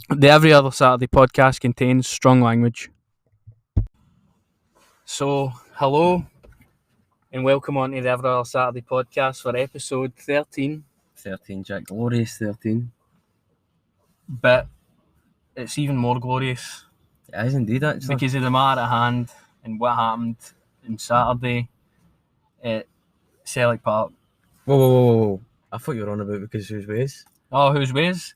The Every Other Saturday podcast contains strong language. So, hello and welcome on to the Every Other Saturday podcast for episode 13. 13, Jack. Glorious 13. But it's even more glorious It is indeed, actually. because of the matter at hand and what happened on Saturday at Selleck Park. Whoa. I thought you were on about because whose ways? Oh, whose ways?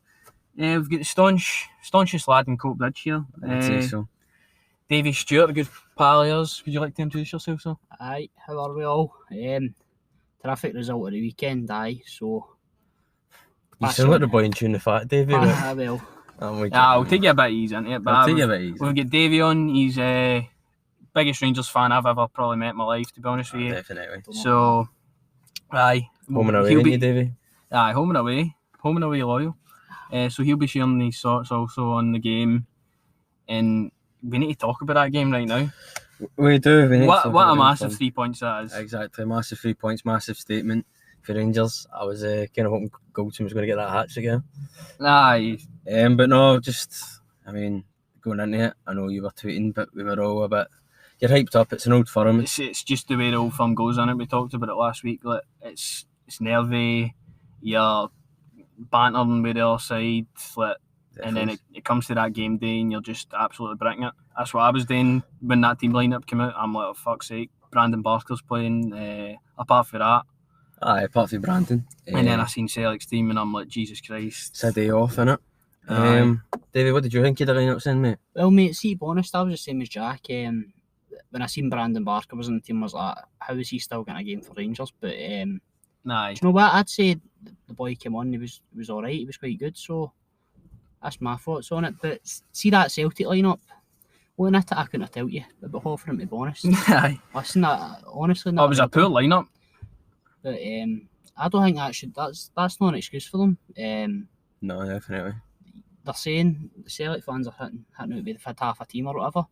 We've got the staunchest lad in Cope Bridge here. I would say so. Davie Stewart, a good pal of yours. Would you like to introduce yourself, sir? Aye, how are we all? Terrific result of the weekend, aye, so... You sound like the boy in Tune the Fat, Davey. I will. I'll take you a bit easy into it. But I'll take you a bit easy. We've got Davie on. He's biggest Rangers fan I've ever probably met in my life, to be honest with you. Definitely. So, aye. Home and away, ain't you, Davey? Aye, home and away. Home and away loyal. So he'll be sharing his thoughts also on the game. And we need to talk about that game right now. We do. What a massive 3 points that is. Exactly. Massive 3 points, massive statement for Rangers. I was kind of hoping Goldson was going to get that hat-trick again. Aye. But no, going into it, I know you were tweeting, but we were all a bit... You're hyped up. It's an Old Firm. It's just the way the Old Firm goes on it. We talked about it last week. Like, it's nervy. You're bantering with the other side. Like, and then it comes to that game day and you're just absolutely bricking it. That's what I was doing when that team lineup came out. I'm like, oh, fuck's sake. Brandon Barker's playing. Apart from that. Aye, apart from Brandon. And then I seen Celtic's team and I'm like, Jesus Christ. It's a day off, innit? David, what did you think of the lineups then, mate? Well, mate, see, to be honest, I was the same as Jack. When I seen Brandon Barker was in the team, I was like, how is he still getting a game for Rangers? But, do you know what? I'd say the boy came on, he was alright, he was quite good, so... That's my thoughts on it. But see that Celtic lineup, looking at it, I couldn't tell you. A bit hard for him, to be honest. Aye. Listen, honestly, it was a poor lineup. But I don't think that's not an excuse for them. No, definitely. They're saying the Celtic fans are hitting out with they've had half a team or whatever.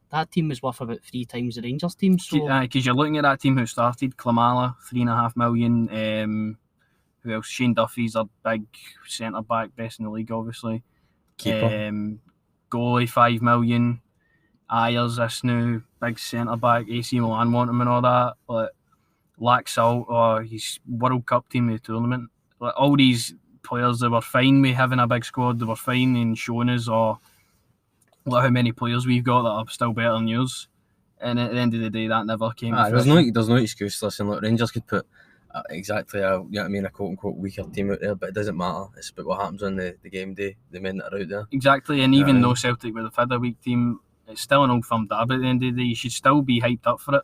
That team was worth about 3 times the Rangers team. So because you're looking at that team who started Klimala, $3.5 million. Who else? Shane Duffy's a big centre back, best in the league, obviously. Keeper. Goalie, $5 million. Ayers, this new big centre back. AC Milan want him and all that. Like Laxalt, he's World Cup team of the tournament. Like all these players, they were fine with having a big squad. They were fine in showing us, look how many players we've got that are still better than yours. And at the end of the day, that never came. There's no excuse. Listen, look, Rangers could put a quote-unquote weaker team out there, but it doesn't matter. It's about what happens on the game day, the men that are out there. Exactly, and even though Celtic would have had a weak team, it's still an Old Firm derby at the end of the day. You should still be hyped up for it.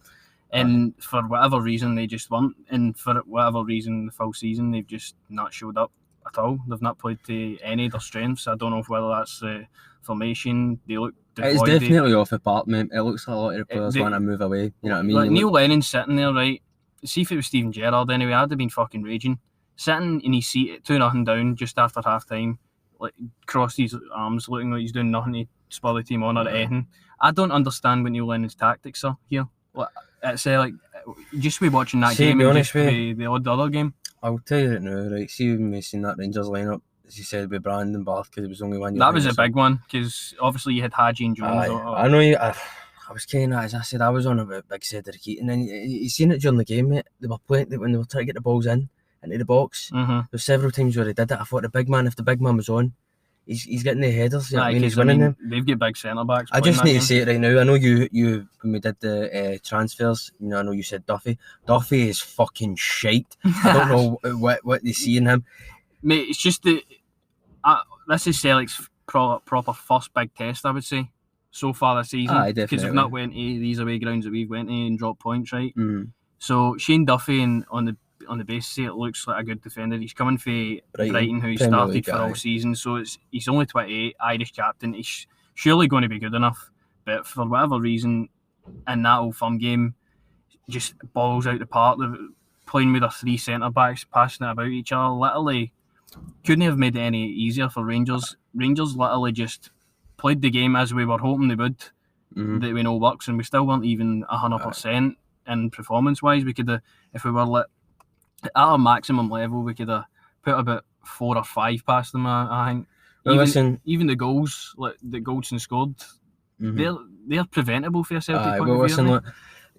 And for whatever reason, they just weren't. And for whatever reason, the full season, they've just not showed up at all. They've not played to any of their strengths. I don't know whether that's the formation. They look devoid. It's definitely off the park, man. It looks like a lot of the players want to move away. You know what I mean? Like Neil Lennon's sitting there, right? See if it was Steven Gerrard anyway, I'd have been fucking raging. Sitting in his seat at 2-0 down just after half time, like crossed his arms, looking like he's doing nothing to spur the team on or anything. I don't understand what Neil Lennon's tactics are here. Like, it's like just be watching that game and just be the odd other game. I'll tell you right now, right? See when we seen that Rangers lineup, as you said, with Brandon Barker, there was only one. That was a big one because obviously you had Hadji and Jones. I know you. I was kind of, as I said, I was on about Big Cedric Keating, and you seen it during the game, mate. They were playing when they were trying to get the balls into the box. Mm-hmm. There's several times where he did it. I thought if the big man was on, he's getting the headers. You know what I mean? He's winning them. They've got big centre backs. I just need to say it right now. I know you when we did the transfers, I know you said Duffy. Duffy is fucking shite. I don't know what they see in him. Mate, it's just this is Celtic's proper first big test, I would say. So far this season, because they've not went to these away grounds that we've went to and dropped points, right? Mm. So Shane Duffy, on the basis it looks like a good defender. He's coming from Brighton, who started for all season. So he's only 28, Irish captain. He's surely going to be good enough. But for whatever reason, in that Old Firm game, just balls out the park. They're playing with their 3 centre backs, passing it about each other. Literally, couldn't have made it any easier for Rangers. Rangers literally just played the game as we were hoping they would, that we know works, and we still weren't even 100% in performance-wise. We could have, if we were at our maximum level, we could have put about 4 or 5 past them, I think. Even the goals like that Goldson scored, they're preventable for a Celtic point of view. Look,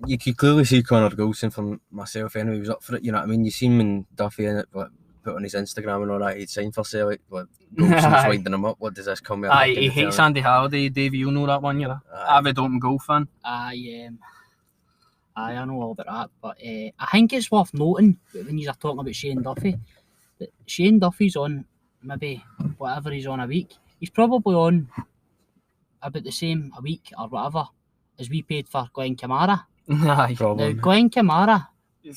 you could clearly see Connor Goldson from myself anyway. He was up for it, you know what I mean? You seen when Duffy in it, like, put on his Instagram and all that, he'd signed for Celtic. Like, Goldson's winding him up. What does this come with? He hates Andy Halliday, Davie. You know that one, you're an avid open goal fan. I know all about that, but I think it's worth noting when you're talking about Shane Duffy, that Shane Duffy's on maybe whatever he's on a week. He's probably on about the same a week or whatever as we paid for Glenn Kamara. Probably. Now, Glenn Kamara,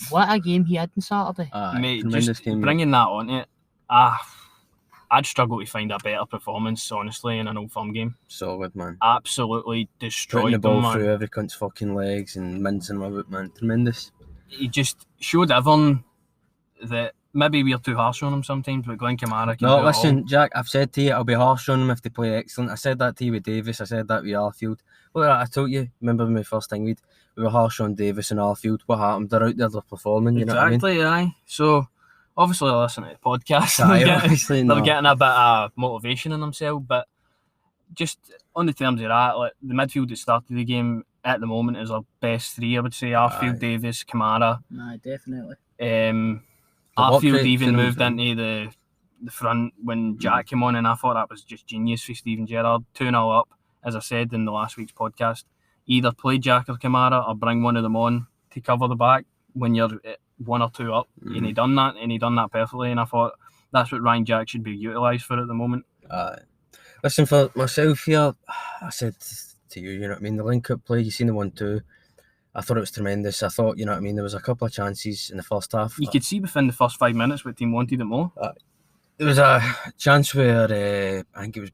what a game he had on Saturday. Mate, just bringing that on it, I'd struggle to find a better performance, honestly, in an Old Firm game. Solid, man. Absolutely destroyed putting the ball them, through every cunt's fucking legs and mincing them about, man. Tremendous. He just showed everyone that maybe we're too harsh on him sometimes, but Glenn Kamara can do listen, it all. Jack, I've said to you, I'll be harsh on them if they play excellent. I said that to you with Davis. I said that with Arfield. Look, I told you, remember when we first thing we were harsh on Davis and Arfield. What happened? They're out there, they're performing, you know what I mean? Exactly, aye. So, obviously, they're listening to the podcast. They're getting a bit of motivation in themselves, but just on the terms of that, like the midfield that started the game at the moment is our best three, I would say. Arfield, Davis, Kamara. Aye, definitely. Arfield even moved into the front when Jack came on, and I thought that was just genius for Steven Gerrard. 2-0 up, as I said in the last week's podcast. Either play Jack or Kamara or bring one of them on to cover the back when you're 1 or 2 up. And he done that perfectly, and I thought that's what Ryan Jack should be utilised for at the moment. Listen, for myself here, I said to you, you know what I mean, the link-up play, you seen the 1-2, I thought it was tremendous. I thought, you know what I mean, there was a couple of chances in the first half. You could see within the first 5 minutes what team wanted it more. There was a chance where, I think it was,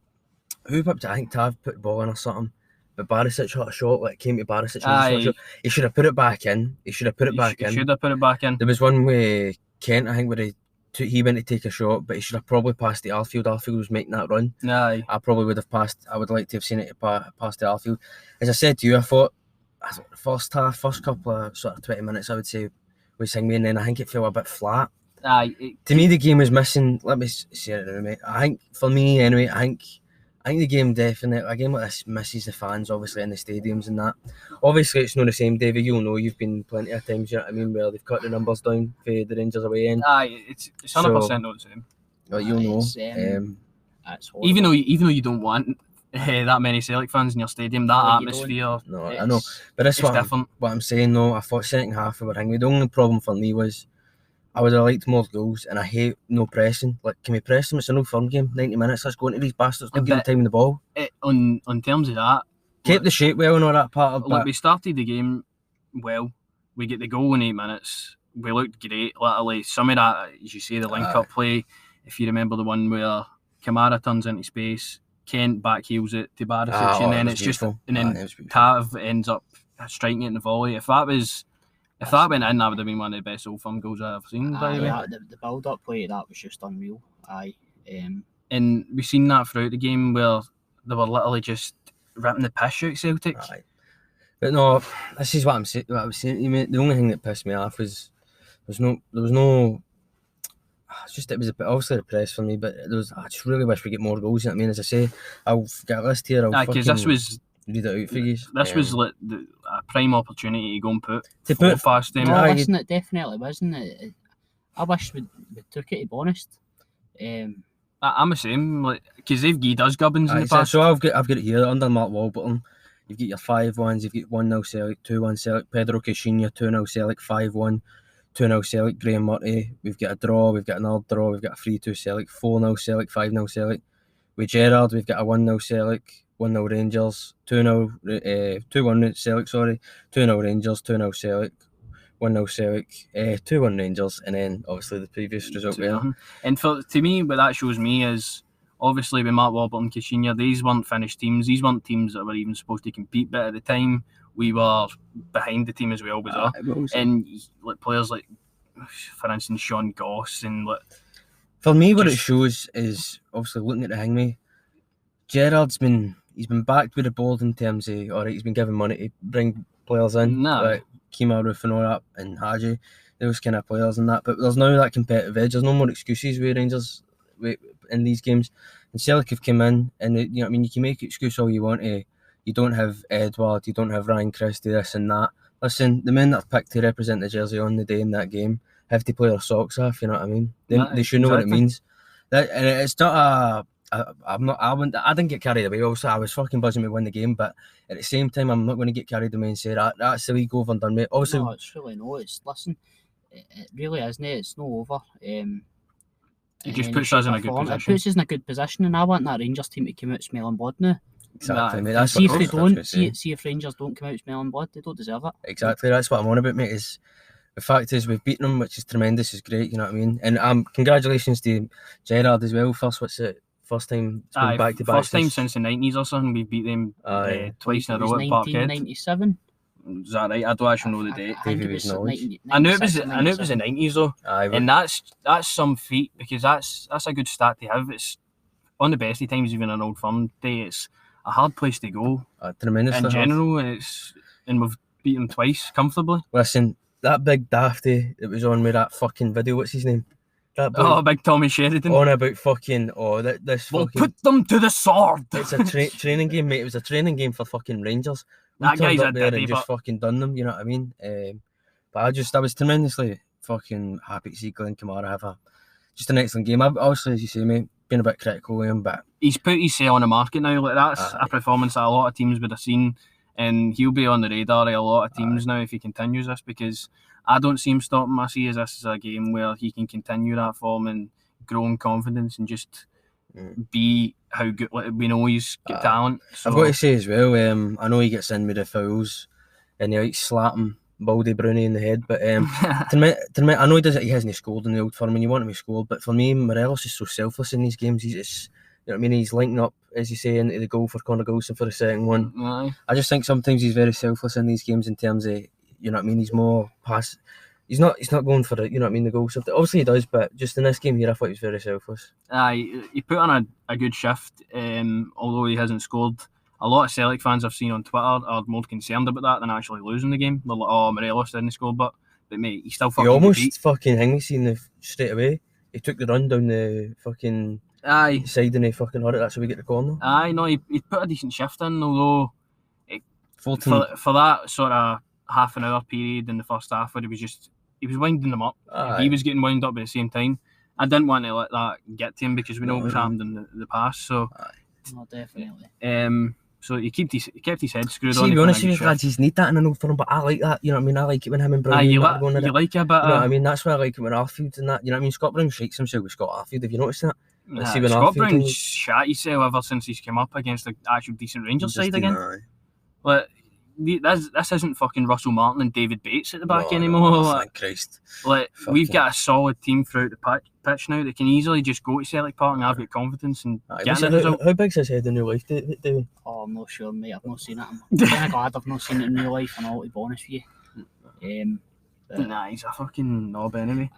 who whipped it? I think Tav put the ball in or something. But Barisic shot a shot, like, came to Barisic. He should have put it back in. He should have put it back in. There was one way Kent, I think, where he went to take a shot, but he should have probably passed the Arfield. Arfield was making that run. I probably would have passed. I would like to have seen it past the Arfield. As I said to you, I thought the first couple of sort of 20 minutes, I would say, was Singme, and then I think it fell a bit flat. To me, the game was missing. Let me say it now, mate. I think, for me anyway, I think the game definitely, a game like this misses the fans, obviously, in the stadiums and that. Obviously, it's not the same, David. You'll know, you've been plenty of times, you know what I mean, where they've cut the numbers down for the Rangers away end. It's 100% not the same. You'll know. Even though you don't want that many Celtic fans in your stadium, that atmosphere. No, I know. But that's what I'm saying, though. I thought second half of it, the only problem for me was I would have liked more goals, and I hate no pressing. Like, can we press them? It's an Old Firm game, 90 minutes. Let's go into these bastards. Don't give them time in the ball. On terms of that, kept the shape well and all that part of it. Look, we started the game well. We get the goal in 8 minutes. We looked great. Literally, some of that, as you say, the link-up play. If you remember the one where Kamara turns into space, Kent back heels it to Barisic, and then it's beautiful. And then Tav ends up striking it in the volley. If that went in, that would have been one of the best Old Firm goals I've ever seen. The build-up play, that was just unreal. And we've seen that throughout the game where they were literally just ripping the piss out Celtic. But no, this is what I'm saying. What I was saying to you, mate. The only thing that pissed me off was it was a bit obviously the press for me, but I just really wish we get more goals. You know what I mean? As I say, I'll get a list here. Because this was. Read it out for you. This was like a prime opportunity to go and put past them. No, listen, it definitely wasn't. I wish we took it, to be honest. I'm the same, like, because they've given us gubbins in the past. So I've got it here under Mark Warburton. You've got your 5-1s, you've got 1-0 Celtic, 2-1 Celtic, Pedro Caixinha, 2-0 Celtic, 5-1, 2-0 Celtic, Graham Murty. We've got a draw, we've got another draw, we've got a 3-2 Celtic, 4-0 Celtic, 5-0 Celtic. With Gerrard, we've got a 1-0 Celtic, 1-0 Rangers, 2-1 Celtic, 2-0 Rangers, 2-0 Celtic, 1-0 Celtic, 2-1 Rangers, and then obviously the previous result there. And to me, what that shows me is, obviously with Mark Warburton and Caixinha, these weren't finished teams, these weren't teams that were even supposed to compete, but at the time, we were behind the team as we always are. And like players like, for instance, Sean Goss, and like... For me, what it shows is, obviously looking at the Hangme, Gerrard's been backed with the board in terms of, alright, he's been given money to bring players in, like Kemar Roof and all that, and Haji, those kind of players and that, but there's now that competitive edge. There's no more excuses with Rangers in these games. And Celtic have come in, and you know what I mean. You can make excuse all you want to. You don't have Edward, you don't have Ryan Christie, this and that. Listen, the men that are picked to represent the jersey on the day in that game have to play their socks off. You know what I mean? They should know what it means. And it's not I didn't get carried away. Also, I was fucking buzzing to win the game, but at the same time, I'm not going to get carried away and say that's the league over and done, mate. Obviously, no, it's really no. Listen, it really isn't. It's no over. It just puts us in a good position. It puts us in a good position, and I want that Rangers team to come out smelling blood now. Exactly, mate. That's see if they don't. See if Rangers don't come out smelling blood, they don't deserve it. Exactly, that's what I'm on about, mate. Is the fact is we've beaten them, which is tremendous, is great. You know what I mean? And congratulations to Gerrard as well. First time it's been back to back. First time since the 90s or something. We beat them twice in a row at Parkhead. 1997. Is that right? I don't actually know the date. I knew it was the 90s though. And that's some feat, because that's a good stat to have. It's on the best of times, even an Old Firm day. It's a hard place to go. Tremendous in general. And we've beaten them twice comfortably. Listen, that big dafty that was on with that fucking video. What's his name? Big Tommy Sheridan. On about fucking this. We'll put them to the sword. It's a training game, mate. It was a training game for fucking Rangers. That guy's up there and just fucking done them. You know what I mean? But I was tremendously fucking happy to see Glenn Kamara have just an excellent game. Obviously, as you say, mate, been a bit critical of him, but he's put his sale on the market now. Like, that's a performance that a lot of teams would have seen, and he'll be on the radar of a lot of teams now if he continues this, because I don't see him stopping. I see this as a game where he can continue that form and grow in confidence and just be how good. Like, we know he's got talent. So. I've got to say as well, I know he gets in with the fouls and he slap him Baldy Brownie in the head, but to me, I know he hasn't scored in the Old Firm and you want him to score, but for me, Morelos is so selfless in these games. He's just, you know what I mean, he's linking up, as you say, into the goal for Conor Golson for the second one. Aye. I just think sometimes he's very selfless in these games in terms of, you know what I mean, he's more pass. He's not going for the, you know what I mean, the goal. Obviously he does, but just in this game here, I thought he was very selfless. He put on a good shift, although he hasn't scored. A lot of Celtic fans I've seen on Twitter are more concerned about that than actually losing the game. They're like, oh, Morelos didn't score, but mate, he still fucking. He almost fucking seen straight away. He took the run down the fucking side and he fucking hurt it. That's how we get the corner. No, he put a decent shift in, although for that sort of half an hour period in the first half where he was winding them up. He was getting wound up at the same time. I didn't want to let that get to him because we know what's happened in the past. So, no, definitely. So he kept his head screwed on. To be honest with you, lads, he's need that in an Old Firm, but I like that. You know what I mean? I like it when him and Brown. You like it a bit. You know what I mean? That's why I like it when Arfield and that. You know what I mean? Scott Brown shakes himself with Scott Arfield. Have you noticed that? Scott Brown shat himself ever since he's come up against the actual decent Rangers side again. But this isn't fucking Russell Martin and David Bates at the back anymore. Thank Christ. We've got a solid team throughout the pitch now that can easily just go to Celtic Park and have got confidence and get the result. How big's his head in real life, Davie? Oh, I'm not sure, mate. I've not seen it. I'm kind of glad I've not seen it in real life, and all to be honest with you. He's a fucking knob anyway.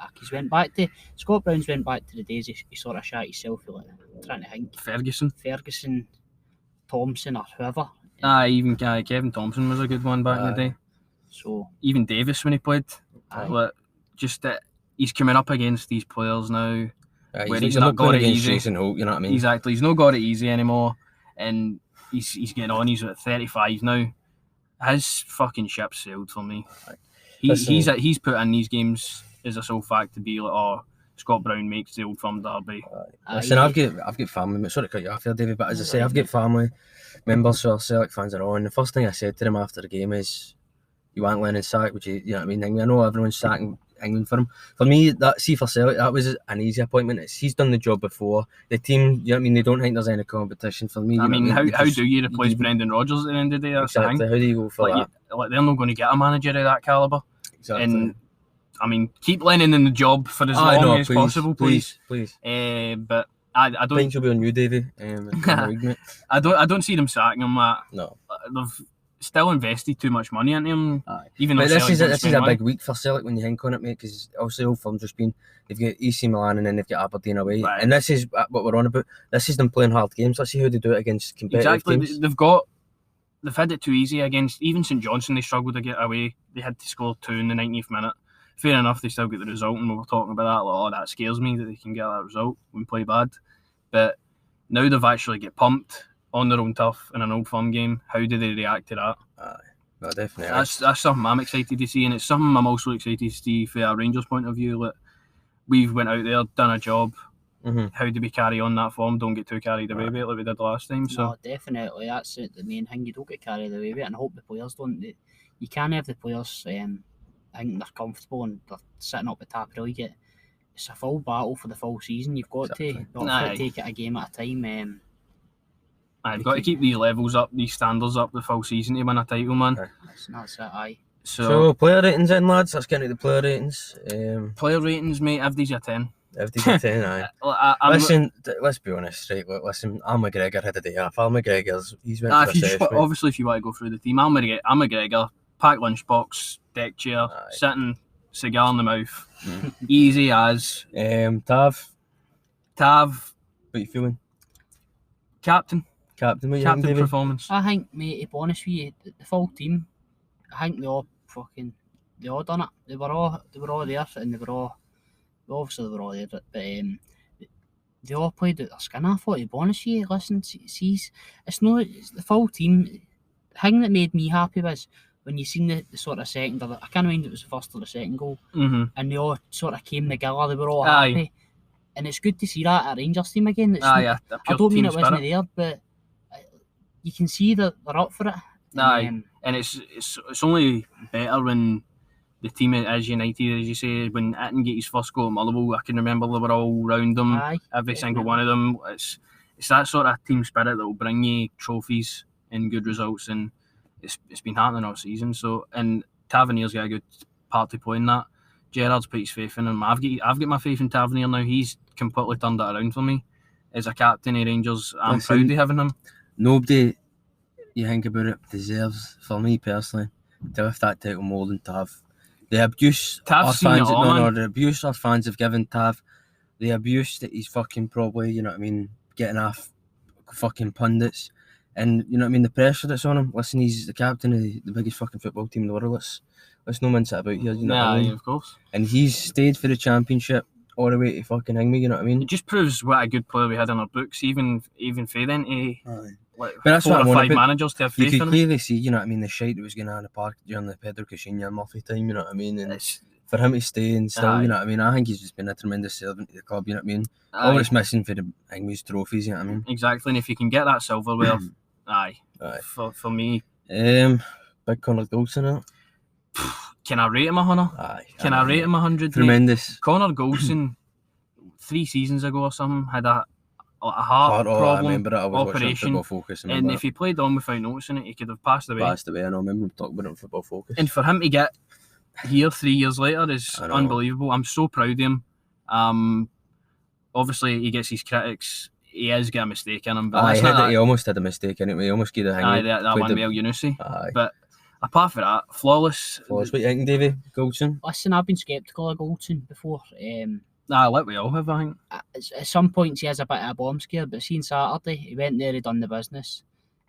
Scott Brown's went back to the days he sort of shat himself. Like, I'm trying to think. Ferguson, Thompson, or whoever. Even Kevin Thompson was a good one back in the day. So even Davis when he played, just that he's coming up against these players now, where he's not got it easy. Jason Holt, you know what I mean? Exactly, he's not got it easy anymore, and he's getting on. He's at 35 now. His fucking ship sailed for me. He's put in these games as a sole fact to be like, oh, Scott Brown makes the Old Firm derby. Listen, I've got family. Sorry to cut you off here, David, but as I say, I've got family members who are Celtic fans are on. The first thing I said to them after the game is, "You want Lennon sacked? Would you? You know what I mean? I know everyone's sacking England for him. For me, for Celtic, that was an easy appointment. He's done the job before. The team, you know what I mean? They don't think there's any competition for me. How do you replace Brendan Rodgers at the end of the day? Exactly. How do you go for that? They're not going to get a manager of that calibre. Exactly. And I mean, keep Lennon in the job for as long as possible, please. But I don't think she'll be on you, Davie. I don't see them sacking him. No, they've still invested too much money into him. Even though this is a big week for Celtic when you think on it, mate. Because obviously Old Firm's just been, they've got AC Milan and then they've got Aberdeen away, and this is what we're on about. This is them playing hard games. Let's see how they do it against competitive teams. They've had it too easy against even St Johnstone. They struggled to get away. They had to score 2 in the 90th minute. Fair enough, they still get the result, and we were talking about that. Like, that scares me that they can get that result when we play bad. But Now they've actually get pumped on their own turf in an Old Firm game. How do they react to that? Well, definitely. That's something I'm excited to see, and it's something I'm also excited to see from a Rangers point of view. Like, we've went out there, done a job. How do we carry on that form? Don't get too carried away with it like we did last time. So no, definitely, that's the main thing. You don't get carried away with it, and I hope the players don't. You can't have the players think they're comfortable and they're sitting up the top of the league. It's a full battle for the full season. You've got to take it a game at a time. You've got to keep these levels up, these standards up the full season to win a title, man. That's it, aye. So player ratings then, lads. Let's get into the player ratings. Player ratings, mate. Avdi's a 10. Avdi's a 10, aye. Listen, let's be honest, right? Listen, Al McGregor had a day off. Al McGregor's, he's went for a safe, obviously, if you want to go through the team, Al McGregor, packed lunchbox, deck chair, sitting, cigar in the mouth, easy as. Tav, what you feeling? Captain, what you Captain performance. I think, mate, to be honest with you, the full team, I think they all done it. They were all there, and they were all there, but they all played out their skin. I thought, to be honest with you, listen, see, it's the full team. The thing that made me happy was when you seen the sort of second, I can't remember if it was the first or the second goal, and they all sort of came together. They were all happy, and it's good to see that at Rangers team again. I don't mean it wasn't there, but you can see that they're up for it. And it's only better when the team is united, as you say. When Itten get his first goal at Motherwell, I can remember they were all round them, every single one of them. It's that sort of team spirit that will bring you trophies and good results, and it's been happening all season. So, and Tavernier's got a good part to play in that. Gerrard's put his faith in him. I've got my faith in Tavernier now. He's completely turned it around for me as a captain of Rangers. I'm proud of having him. Nobody, you think about it, deserves, for me personally, to lift that title more than Tav. The abuse our fans have given Tav, the abuse that he's fucking probably, you know what I mean, getting off fucking pundits, and you know what I mean, the pressure that's on him. Listen, he's the captain of the biggest fucking football team in the world. Let's no mince it about here, you know what I mean? Of course. And he's stayed for the championship all the way to fucking hang me, you know what I mean? It just proves what a good player we had in our books, even for then but that's 4 or 5 managers to have faith in him. You could clearly see, you know what I mean, the shite that was going on in the park during the Pedro Caixinha and Murphy time, you know what I mean? And for him to stay and still, you know what I mean, I think he's just been a tremendous servant to the club, you know what I mean? All it's missing for the English trophies, you know what I mean? Exactly, and if you can get that silverware, for me. Big Connor Goldson, Can I rate him 100? Can I rate him 100? Tremendous. Mate? Connor Goldson, 3 seasons ago or something, had a heart problem, I remember it. I was operation, Football Focus, and if he played on without noticing it, he could have passed away. I know, I remember him talking about it on Football Focus. And for him to get here 3 years later is unbelievable. I'm so proud of him. Obviously, he gets his critics. He has got a mistake in him. But he almost had a mistake in it. He almost gave a hang. That one with El Yunusi. But apart from that, flawless. What do you think, Davie? Goldson? Listen, I've been sceptical of Goldson before. Like we all have, I think. At some points he has a bit of a bomb scare, but seen Saturday, he went there, he done the business,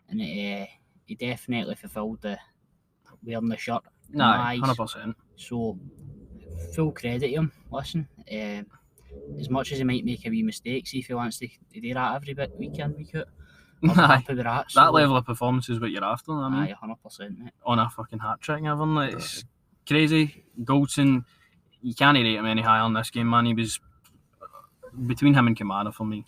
and he definitely fulfilled the wearing the shirt. 100%. So, full credit to him. Listen, as much as he might make a wee mistake, see if he wants to do that every week in, week out. Happy with that. That level of performance is what you're after, I mean. 100%, mate. On a fucking hat-trick, Evan. It's crazy. Goldson, you can't rate him any higher in this game, man. He was between him and Kamara for me.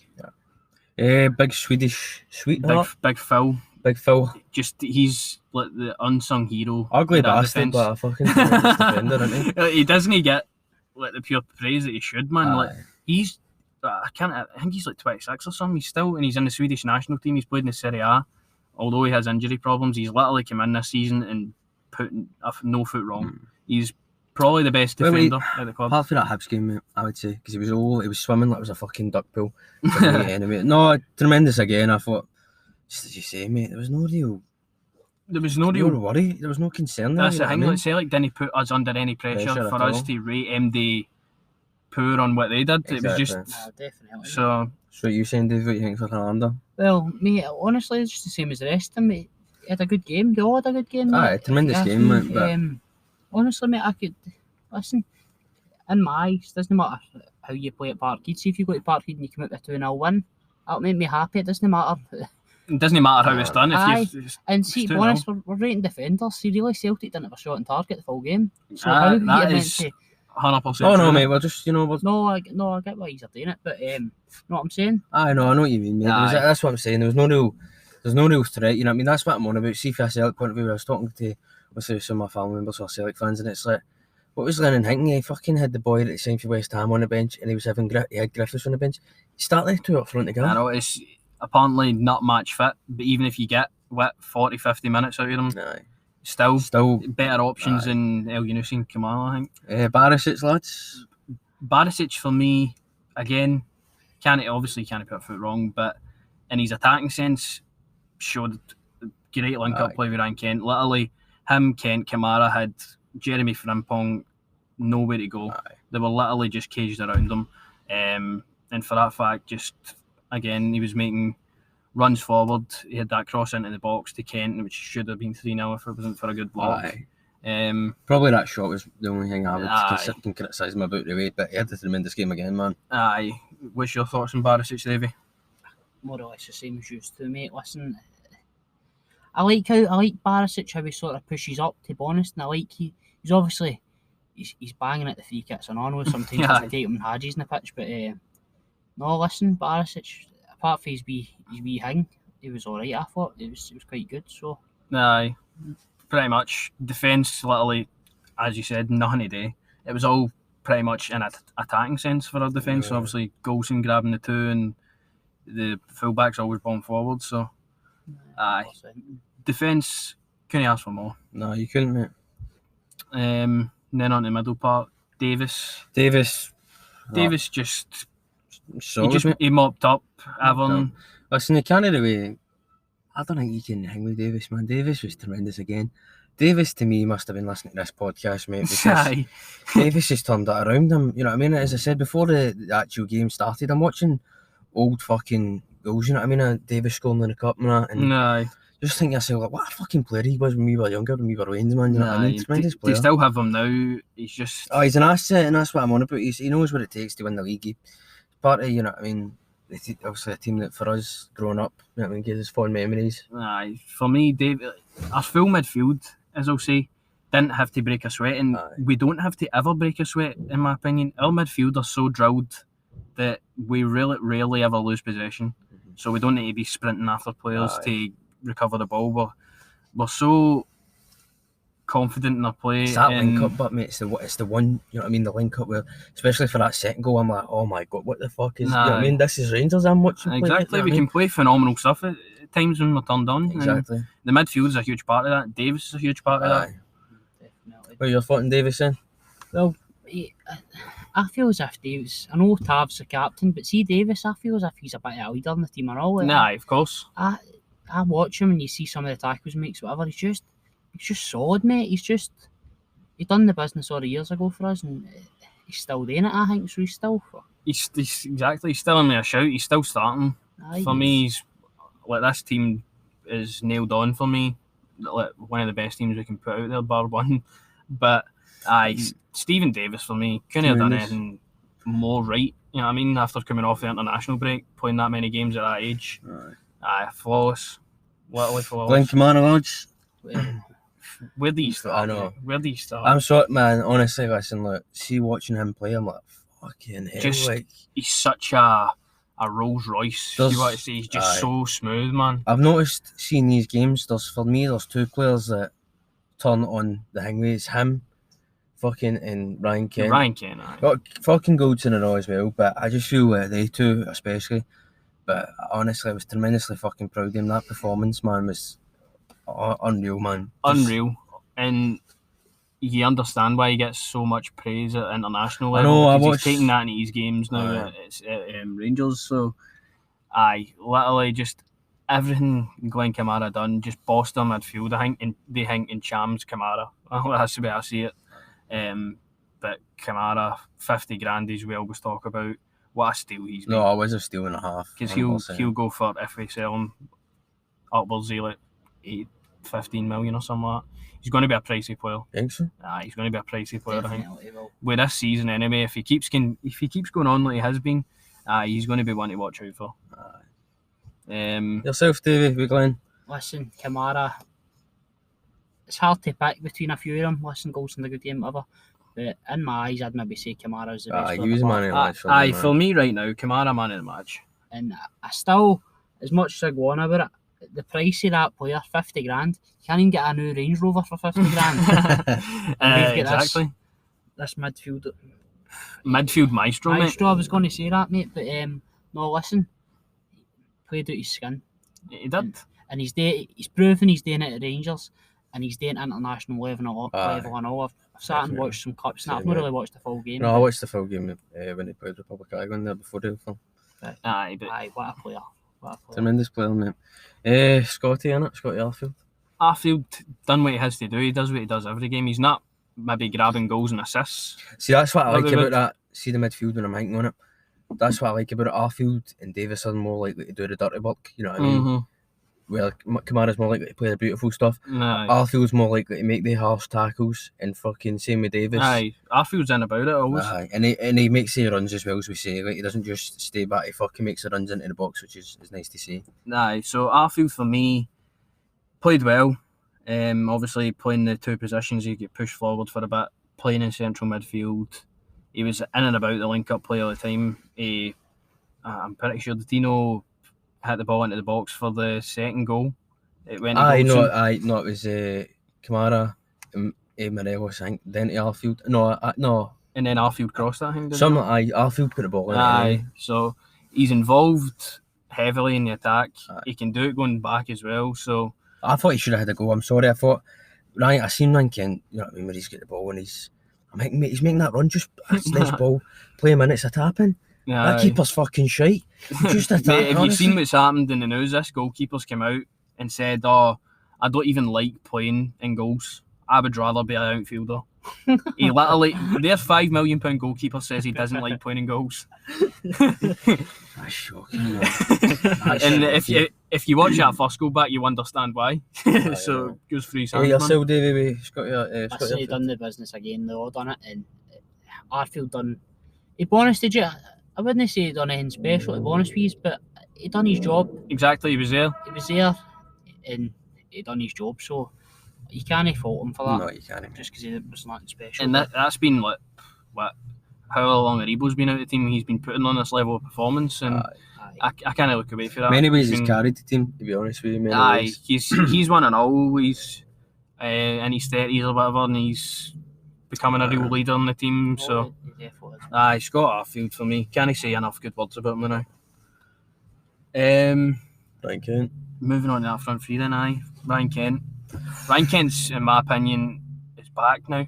Big Swedish sweetheart. Big Phil. Big Phil. Just, he's like the unsung hero. Ugly bastard, but a fucking defender, isn't he? He doesn't get like the pure praise that he should, man. Like he's, I think he's like 26 or something. He's in the Swedish national team. He's played in the Serie A. Although he has injury problems, he's literally come in this season and put no foot wrong. He's probably the best defender at the club. Apart from that Hibs game, mate, I would say, because he was swimming like it was a fucking duck pool. Anyway, no, tremendous again. I thought, just as you say, mate, there was no real worry. There was no concern there. That's the thing. Celtic didn't put us under any pressure for us to rate MD poor on what they did. Exactly. It was just definitely. So what you saying, Dave? What you think for Helander? Well, mate, honestly, it's just the same as the rest of them. Mate. He had a good game. They all had a good game. Tremendous game, mate. But honestly, mate, I could listen. In my eyes, doesn't matter how you play at Parkhead. See if you go to Parkhead and you come out with a 2-0 win, that'll make me happy. It doesn't matter. It doesn't matter how it's done. And see, to be honest, we're rating defenders. See, really, Celtic didn't have a shot on target the full game. So how are you meant to... 100%. Oh no, mate. We're just, we're... No, I get why he's doing it, but you know what I'm saying? I know what you mean, mate. That's what I'm saying. There's no real threat. You know what I mean? That's what I'm on about. See, from a Celtic point of view, I was talking to some of my family members who are Celtic fans, and it's like, what was Lennon Hinkley? He fucking had the boy that he signed for West Ham on the bench, and he had Griffiths on the bench. He started 2 up front together. I know, it's apparently not match fit, but even if you get 40-50 minutes out of them, still better options than El Yunusi and Kamara, I think. Barisic, lads. Barisic for me, again, can't put a foot wrong, but in his attacking sense, showed great link-up play with Ryan Kent. Literally, him, Kent, Kamara had Jeremy Frimpong nowhere to go. They were literally just caged around them. And for that fact, just, again, he was making runs forward. He had that cross into the box to Kent, which should have been 3-0 if it wasn't for a good block. Probably that shot was the only thing I would criticise him about the way, but he had a tremendous game again, man. Aye. What's your thoughts on Barisic, Davie? More or less the same as used to, mate. Listen, I like Barisic, how he sort of pushes up, to be honest, and I like he's obviously he's banging at the free kicks, and I know sometimes he doesn't take him in Hadji's in the pitch, but no, listen, Barisic, apart from his wee hang, he was alright. I thought it was quite good. So aye, pretty much defence, literally, as you said, nothing today. It was all pretty much in an attacking sense for our defence. So obviously Golson grabbing the 2 and the fullbacks always bomb forward. So aye, defence, couldn't ask for more. No, you couldn't, mate. Then on the middle part, Davis just he mopped up Avon. Listen, he can't really. I don't think you can hang with Davis, man. Davis was tremendous again. Davis, to me, must have been listening to this podcast, mate, because Davis just turned that around him. You know what I mean? As I said before the actual game started, I'm watching old fucking goals. You know what I mean? Davis scoring in the cup and that. And just think yourself, like, what a fucking player he was when we were younger, when we were Waynes, man. You know what I mean? Tremendous player. They still have him now. He's just... Oh, he's an asset, and that's what I'm on about. He knows what it takes to win the league. He's part of, you know what I mean, obviously a team that for us growing up, you know what I mean, gives us fond memories. Aye, for me, Dave, our full midfield, as I'll say, didn't have to break a sweat, and we don't have to ever break a sweat, in my opinion. Our midfield are so drilled that we really rarely ever lose possession, so we don't need to be sprinting after players to recover the ball. We're so confident in our play. It's that link up, but mate, it's the one, you know what I mean, the link up where, especially for that second goal, I'm like, oh my god, what the fuck is, you know what I mean, this is Rangers I'm watching. Exactly, we can play phenomenal stuff at times when we're turned on. Exactly. The midfield is a huge part of that. Davis is a huge part of that. Definitely. What are your thoughts on Davis then? Well, I feel as if Davis, I know Tav's the captain, but see Davis, I feel as if he's a bit of a leader in the team and all. Of course. I watch him and you see some of the tackles he makes, whatever, he's just solid, mate. He done the business all the years ago for us, and he's still doing it, I think. So he's still he's still in there a shout. He's still starting. For me, he's like, this team is nailed on for me. Like, one of the best teams we can put out there, bar one. But Stephen Davis for me couldn't have done anything more right. You know what I mean? After coming off the international break, playing that many games at that age, flawless, literally flawless. Glenn Kamara, lads. Where do you start? I know. Where do you start? I'm sorry, man. Honestly, listen, look, see watching him play, I'm like, fucking hell. He's such a Rolls Royce. You want to say he's just so smooth, man. I've noticed seeing these games. There's 2 players that turn on the hangway. It's him, and Ryan Kent. Got fucking goals in a row as well, but I just feel they 2 especially. But honestly, I was tremendously fucking proud of him. That performance, man, was unreal, man. Unreal. And you understand why he gets so much praise at international level. I know, he's taking that into his games now at Rangers. So, literally just everything Glenn Kamara done, just bossed our midfield. I think they think in Cham's Kamara. That's the way I see it. But Kamara, 50 grand, as we always talk about. What a steal he's been. No, I was a steal and a half. Because he'll go for, if we sell him, upwards of like 15 million or something like that. He's going to be a pricey player. Think so? He's going to be a pricey player, Definitely, I think. With this season anyway, if he keeps going on like he has been, he's going to be one to watch out for. Yourself, Davie, with Glenn? Listen, Kamara, it's hard to pick between a few of them. Listen, Goldson a good game, whatever. But in my eyes, I'd maybe say Kamara's the best. He was man of the match. For me right now, Kamara man of the match. And I still, as much as I go on about it, the price of that player, 50 grand, you can't even get a new Range Rover for 50 grand. Exactly. This midfield maestro, mate. I was going to say that, mate, but no, listen, he played out his skin. He did. And he's proven he's doing it at Rangers, and he's doing international level and all. I've sat and watched some clips, and I've not really watched the full game. No, I watched the full game when he played Republic of Ireland there before the film. Aye, what a player. Tremendous player, mate. Scotty, innit? Scotty Arfield. Arfield done what he has to do. He does what he does every game. He's not maybe grabbing goals and assists. See, that's what I like about that. See the midfield when I'm thinking on it. That's what I like about it. Arfield and Davis are more likely to do the dirty work. You know what I mean? Mm-hmm. Where Kamara's more likely to play the beautiful stuff. Arfield's more likely to make the harsh tackles, and fucking same with Davis. Aye, Arfield's in about it always. Aye, and he makes the runs as well, as we say. Like, he doesn't just stay back. He fucking makes the runs into the box, which is nice to see. Aye, so Arfield for me played well. Obviously playing the two positions, he get pushed forward for a bit. Playing in central midfield, he was in and about the link-up play all the time. I'm pretty sure Dino hit the ball into the box for the second goal. It went. It was Kamara, Morelos, I think, then to Arfield. No. And then Arfield crossed that thing. Arfield put the ball in. Aye, so he's involved heavily in the attack. Aye. He can do it going back as well. So I thought he should have had a go. I'm sorry. I thought I seen Ryan Kent. You know what I mean? Where he's got the ball and he's making that run. Just it's a nice ball. Play him in. It's a tap-in. That keeper's fucking shite. Just a tap. Have you seen what's happened in the news? This goalkeeper's come out and said, "Oh, I don't even like playing in goals. I would rather be an outfielder." He literally, their £5 million goalkeeper says he doesn't like playing in goals. That's shocking. And if you watch that first goal back, you understand why. So it goes through his hands. Yourself, Davie, I say he done the business again. They all done it, and Arfield done. To be honest with you, I wouldn't say he done anything special, to be honest with you, but he done his job. Exactly, he was there. And he done his job, so you can't fault him for that. No, you can't. Just because he was nothing special. And that's been like, how long Aribo's been out of the team, he's been putting on this level of performance, and I can't look away from that. Many ways he's carried the team, to be honest with you. He's won and all. He's in his 30s or whatever, and he's becoming a real leader in the team. So, Scott Arfield for me. Can't say enough good words about him now. Ryan Kent. Moving on to that front three then, Ryan Kent. Ryan Kent's, in my opinion, is back now.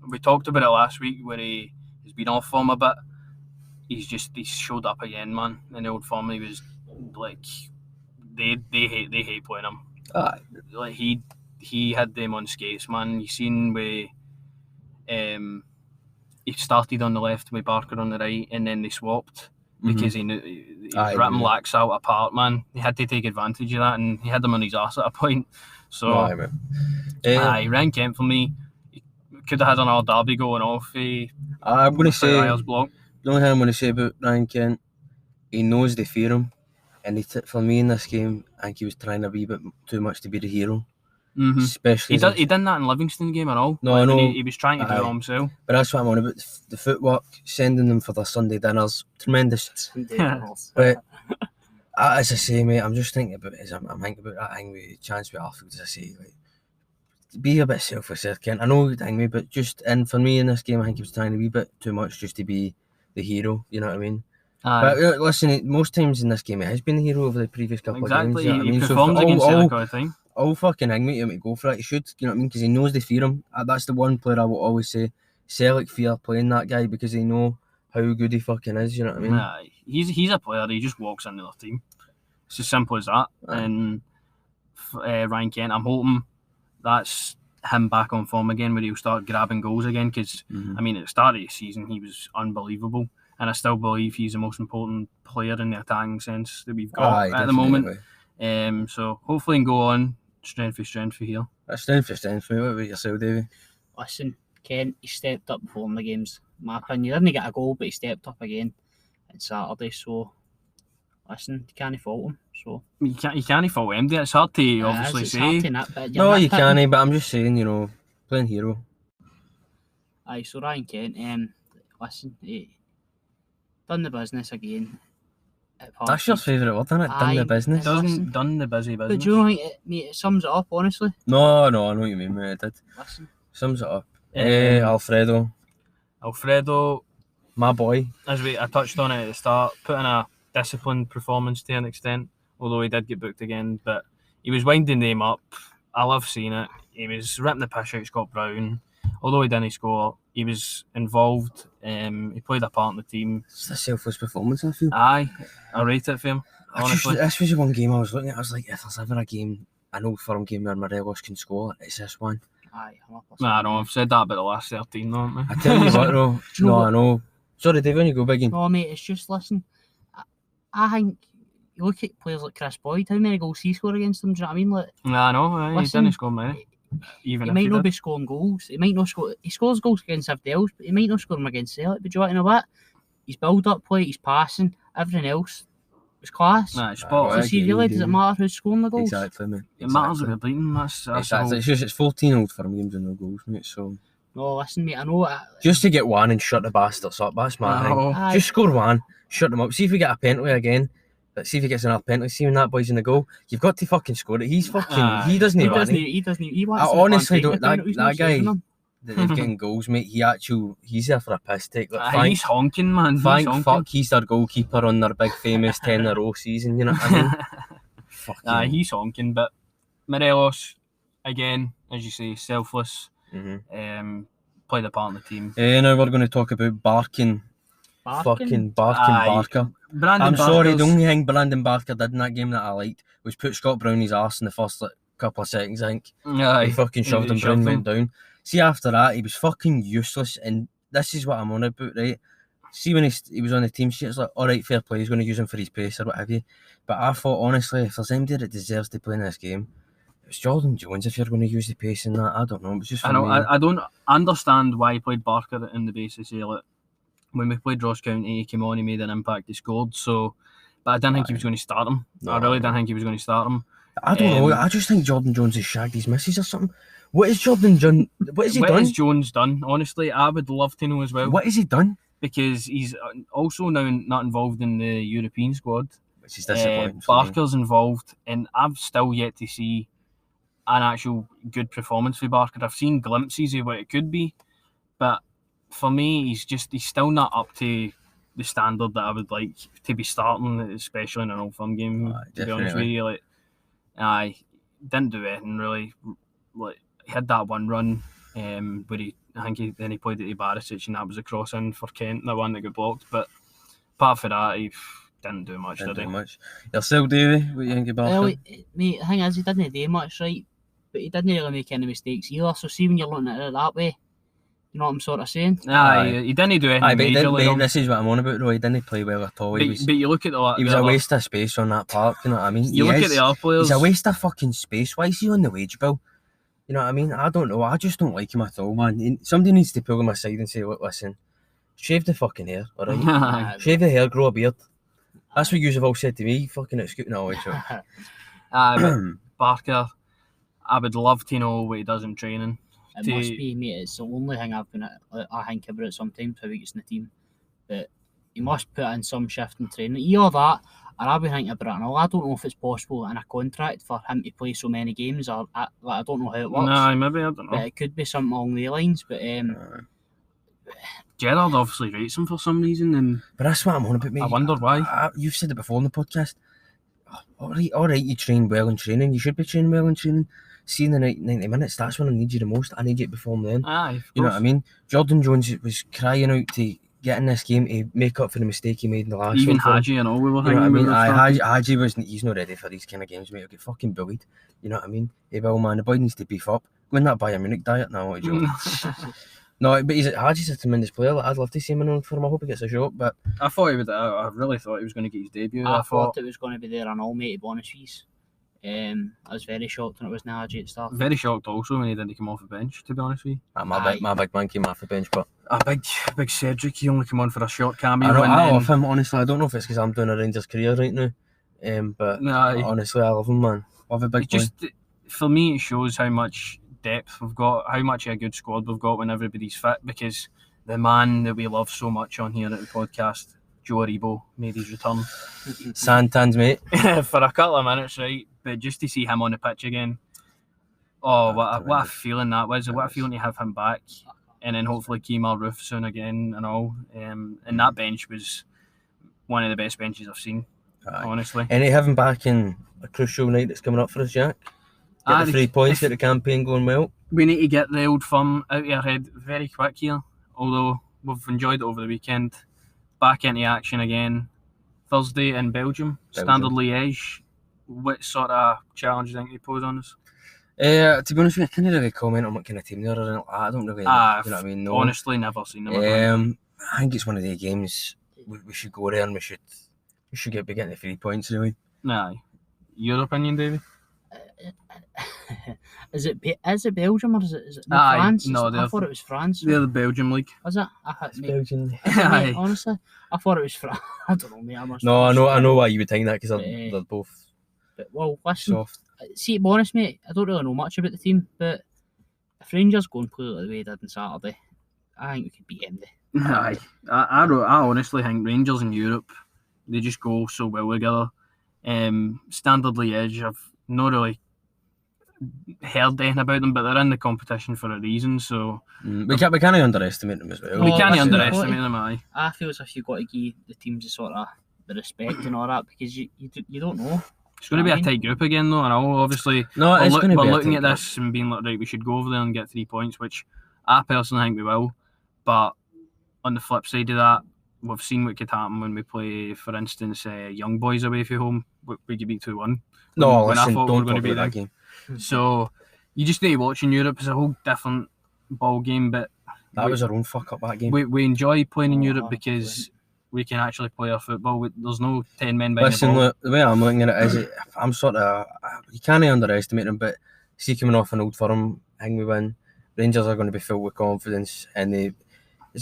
We talked about it last week where he has been off form a bit. He's showed up again, man. In the old form, he was like they hate playing him. Like he had them on skates, man. You seen where he started on the left with Barker on the right, and then they swapped because he knew he was ripping Laxalt apart, man. He had to take advantage of that, and he had him on his arse at a point. So, Ryan Kent for me, he could have had another derby going off. I'm going to say, the only thing I'm going to say about Ryan Kent, he knows they fear him, and for me in this game, I think he was trying a wee bit too much to be the hero. Mm-hmm. Especially he didn't that in Livingston game at all. No, I know. He was trying to do it himself. But that's what I'm on about. The footwork, sending them for their Sunday dinners, tremendous. But as I say, mate, I'm just thinking about it. I'm thinking about that thing with chance with Arfield, as I say, like, be a bit selfish there, Kent. I know you'd hang me, but for me in this game, I think he was trying a wee bit too much just to be the hero. You know what I mean? But listen, most times in this game, it has been the hero over the previous couple of games. You know what I mean? Performed against Celtic all the time. I'll fucking hang me to go for it. He should, you know what I mean? Because he knows they fear him. That's the one player I will always say. Celtic fear playing that guy because they know how good he fucking is. You know what I mean? He's a player. He just walks into their team. It's as simple as that. And Ryan Kent, I'm hoping that's him back on form again, where he'll start grabbing goals again. Because I mean, at the start of the season, he was unbelievable, and I still believe he's the most important player in the attacking sense that we've got at the moment. So hopefully, he can go on strength for strength for here. Strength for strength. What about yourself, Davie? Listen, Kent, he stepped up before in the games. In my opinion, he didn't get a goal, but he stepped up again on Saturday. So, listen, you can't fault him. So you can't fault him. It's hard to obviously say. No, you can't. But I'm just saying, playing hero. Aye, so Ryan Kent, listen, he done the business again. That's your favourite word, isn't it? Done the business. Done the busy business. But do you know what, mate, it sums it up, honestly. No, I know what you mean, mate. It did. Listen. Sums it up. Alfredo, my boy. As I touched on it at the start, put in a disciplined performance to an extent, although he did get booked again, but he was winding them up. I love seeing it. He was ripping the piss out of Scott Brown. Although he didn't score, he was involved. He played a part in the team. It's a selfless performance, I feel. Aye, I rate it for him, honestly. This was the one game I was looking at. I was like, if there's ever a game, an Old Firm game where Morelos can score, it's this one. Aye, I know, I've said that about the last 13, haven't I? I tell you what, though. I know. Sorry, Dave, when you go big in. No, mate, it's just, listen, I think, you look at players like Chris Boyd, how many goals he scored against them, do you know what I mean? Like, I know, he didn't score many. He might not be scoring goals. He scores goals against everybody else, but he might not score them against Celtic. But do you know what? His build-up play, his passing, everything else was class. Nah, spot on. So see, really, does it matter who's scoring the goals? Exactly, mate. It matters if you're bleeding. Exactly. It's just 14 Old Firm games and no goals, mate. So. No, listen, mate. I know. Just to get one and shut the bastards up. That's my thing. Just score one, shut them up. See if we get a penalty again. But see if he gets another penalty. See when that boy's in the goal, you've got to fucking score it. He's fucking. He doesn't even. He wants. I honestly don't. That guy that they've getting goals, mate. He's there for a piss take. Like, he's honking, man. Thank fuck he's their goalkeeper on their big famous 10 in a row season. You know what I mean? He's honking. But Morelos, again, as you say, selfless. Played a part in the team. Now we're going to talk about Barker. I'm sorry, the only thing Brandon Barker did in that game that I liked was put Scott Brown in his arse in the first couple of seconds, I think. He fucking shoved him, Brown went down. See, after that, he was fucking useless, and this is what I'm on about, right? See, when he was on the team sheet, it's like, alright, fair play, he's going to use him for his pace or what have you. But I thought, honestly, if there's anybody that deserves to play in this game, it's Jordan Jones if you're going to use the pace in that. I don't know, it was just for me. I don't understand why he played Barker in the basis here, like, when we played Ross County, he came on, he made an impact, he scored. So, but I didn't think he was going to start him. No. I really didn't think he was going to start him. I don't know. I just think Jordan Jones has shagged his missus or something. What has Jordan done? What has he done? What has Jones done? Honestly, I would love to know as well. What has he done? Because he's also now not involved in the European squad. Which is disappointing. Barker's involved, and I've still yet to see an actual good performance for Barker. I've seen glimpses of what it could be, but for me, he's still not up to the standard that I would like to be starting, especially in an Old Firm game. To be honest with you, like, didn't do anything really. Like, he had that one run where he played it to Barisic, and that was a cross in for Kent, the one that got blocked. But apart from that, he didn't do much. Yourself, Davie, what do you think about him? Well, mate, the thing is, he didn't do much, right? But he didn't really make any mistakes either. So see, when you're looking at it that way, you know what I'm sort of saying? He didn't do anything majorly. This is what I'm on about, though. He didn't play well at all. But you look at he was a waste of space on that park, you know what I mean? You look at the other players. He's a waste of fucking space. Why is he on the wage bill? You know what I mean? I don't know. I just don't like him at all, man. Somebody needs to pull him aside and say, look, listen, shave the fucking hair, alright? Shave the hair, grow a beard. That's what you've all said to me, fucking at Scooting away. Barker, I would love to know what he does in training. It must be, mate. It's the only thing I think about it sometimes, how he gets in the team. But he must put in some shift in training. Either that, or I'll be thinking about it. I don't know if it's possible in a contract for him to play so many games, or I don't know how it works. No, maybe, I don't know. But it could be something along the lines. But Gerrard obviously rates him for some reason. But that's what I'm on about, mate. I wonder why. You've said it before on the podcast. Alright, you train well in training. You should be training well in training. See, in the 90 minutes, that's when I need you the most. I need you to perform then. You know what I mean? Jordan Jones was crying out to get in this game to make up for the mistake he made in the last one. Even Hadji and all, we were thinking. You know what I mean? Hadji he's not ready for these kind of games, mate. He'll get fucking bullied. You know what I mean? Hey, well, man, the boy needs to beef up. Go in that Bayern Munich diet now, what you No, but Hadji's a tremendous player. I'd love to see him in on for him. I hope he gets a shot. But I thought he would. I really thought he was going to get his debut. I thought it was going to be there and all, mate, to be honest with you. I was very shocked when it was Hadji at start. Very shocked also when he didn't come off the bench, to be honest with you. My big man came off the bench, but A big Cedric, he only came on for a short cameo. I love him, honestly. I don't know if it's because I'm doing a Rangers career right now, but honestly, I love him, man. Love a big boy. Just, for me, it shows how much depth we've got, how much of a good squad we've got when everybody's fit, because the man that we love so much on here at the podcast, Joe Aribo, made his return. Santans, mate. For a couple of minutes, right? But just to see him on the pitch again, what a feeling that was. What a feeling to have him back. And then hopefully Kemar Roof soon again and all. And that bench was one of the best benches I've seen, honestly. And to have him back in a crucial night that's coming up for us, Jack. Get the 3 points, get the campaign going well. We need to get the Old Firm out of our head very quick here. Although we've enjoyed it over the weekend. Back into action again. Thursday in Belgium. Standard Liege. What sort of challenge do you think they pose on us? To be honest with you, I can't really comment on what kind of team they're in. I don't really, you know what I mean? No. Honestly, never seen them. I think it's one of the games we should go there and we should be getting the 3 points anyway. Nah. Your opinion, Davie? Is it Belgium or is it France? No, I thought it was France. They're the Belgium league. Was it? Belgium. Mate, honestly, I thought it was France. I don't know, mate. I know why you would think that because they're both. But well, listen. Soft. See, to be honest, mate, I don't really know much about the team, but if Rangers go and play like the way they did on Saturday, I think we could beat them. Aye. I honestly think Rangers in Europe, they just go so well together. Standard Liège, I've not really heard anything about them, but they're in the competition for a reason, so... We can't underestimate them as well. We can't underestimate them, aye. I feel as if you've got to give the teams a sort of the respect and all that, because you don't know. It's going to be a tight group again, though, and obviously we're looking at this and being like, right, we should go over there and get 3 points, which I personally think we will. But on the flip side of that, we've seen what could happen when we play, for instance, Young Boys away from home. We could beat 2-1. No, listen, don't talk about that game. So you just need to watch in Europe. It's a whole different ball game, but that was our own fuck up that game. We enjoy playing in Europe because we can actually play our football. There's no 10 men behind the ball. Look, the way I'm looking at it is, I'm sort of, you can't underestimate them, but see, coming off an Old Firm, I think we win. Rangers are going to be filled with confidence, and the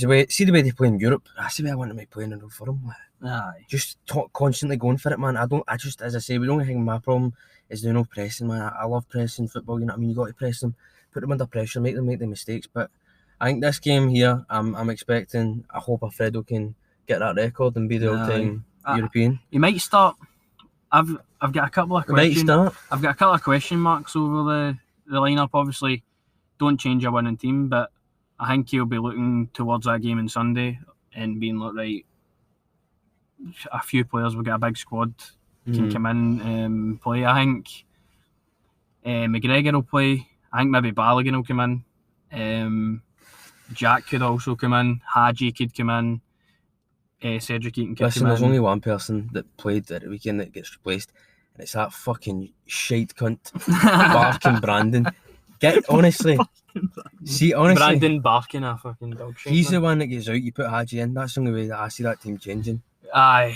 way they play in Europe. That's the way I want them to play in an Old Firm. Aye. Just constantly going for it, man. As I say, the only thing my problem is there's no pressing, man. I love pressing football. You know what I mean? You got to press them, put them under pressure, make them make the mistakes. But I think this game here, I'm expecting. I hope Alfredo can get that record and be the all-time European. He might start. I've got a couple of questions. I've got a couple of question marks over the lineup. Obviously, don't change a winning team, but I think he'll be looking towards that game on Sunday and being like, right, a few players will get a big squad can come in and play. I think McGregor will play. I think maybe Balogun will come in. Jack could also come in. Hadji could come in. Cedric Eaton could come in. There's only one person that played at the weekend that gets replaced, and it's that fucking shite cunt, Barkin Brandon. Honestly, Brandon Barkin, a fucking dog shit. He's the one that gets out. You put Hadji in. That's the only way that I see that team changing. I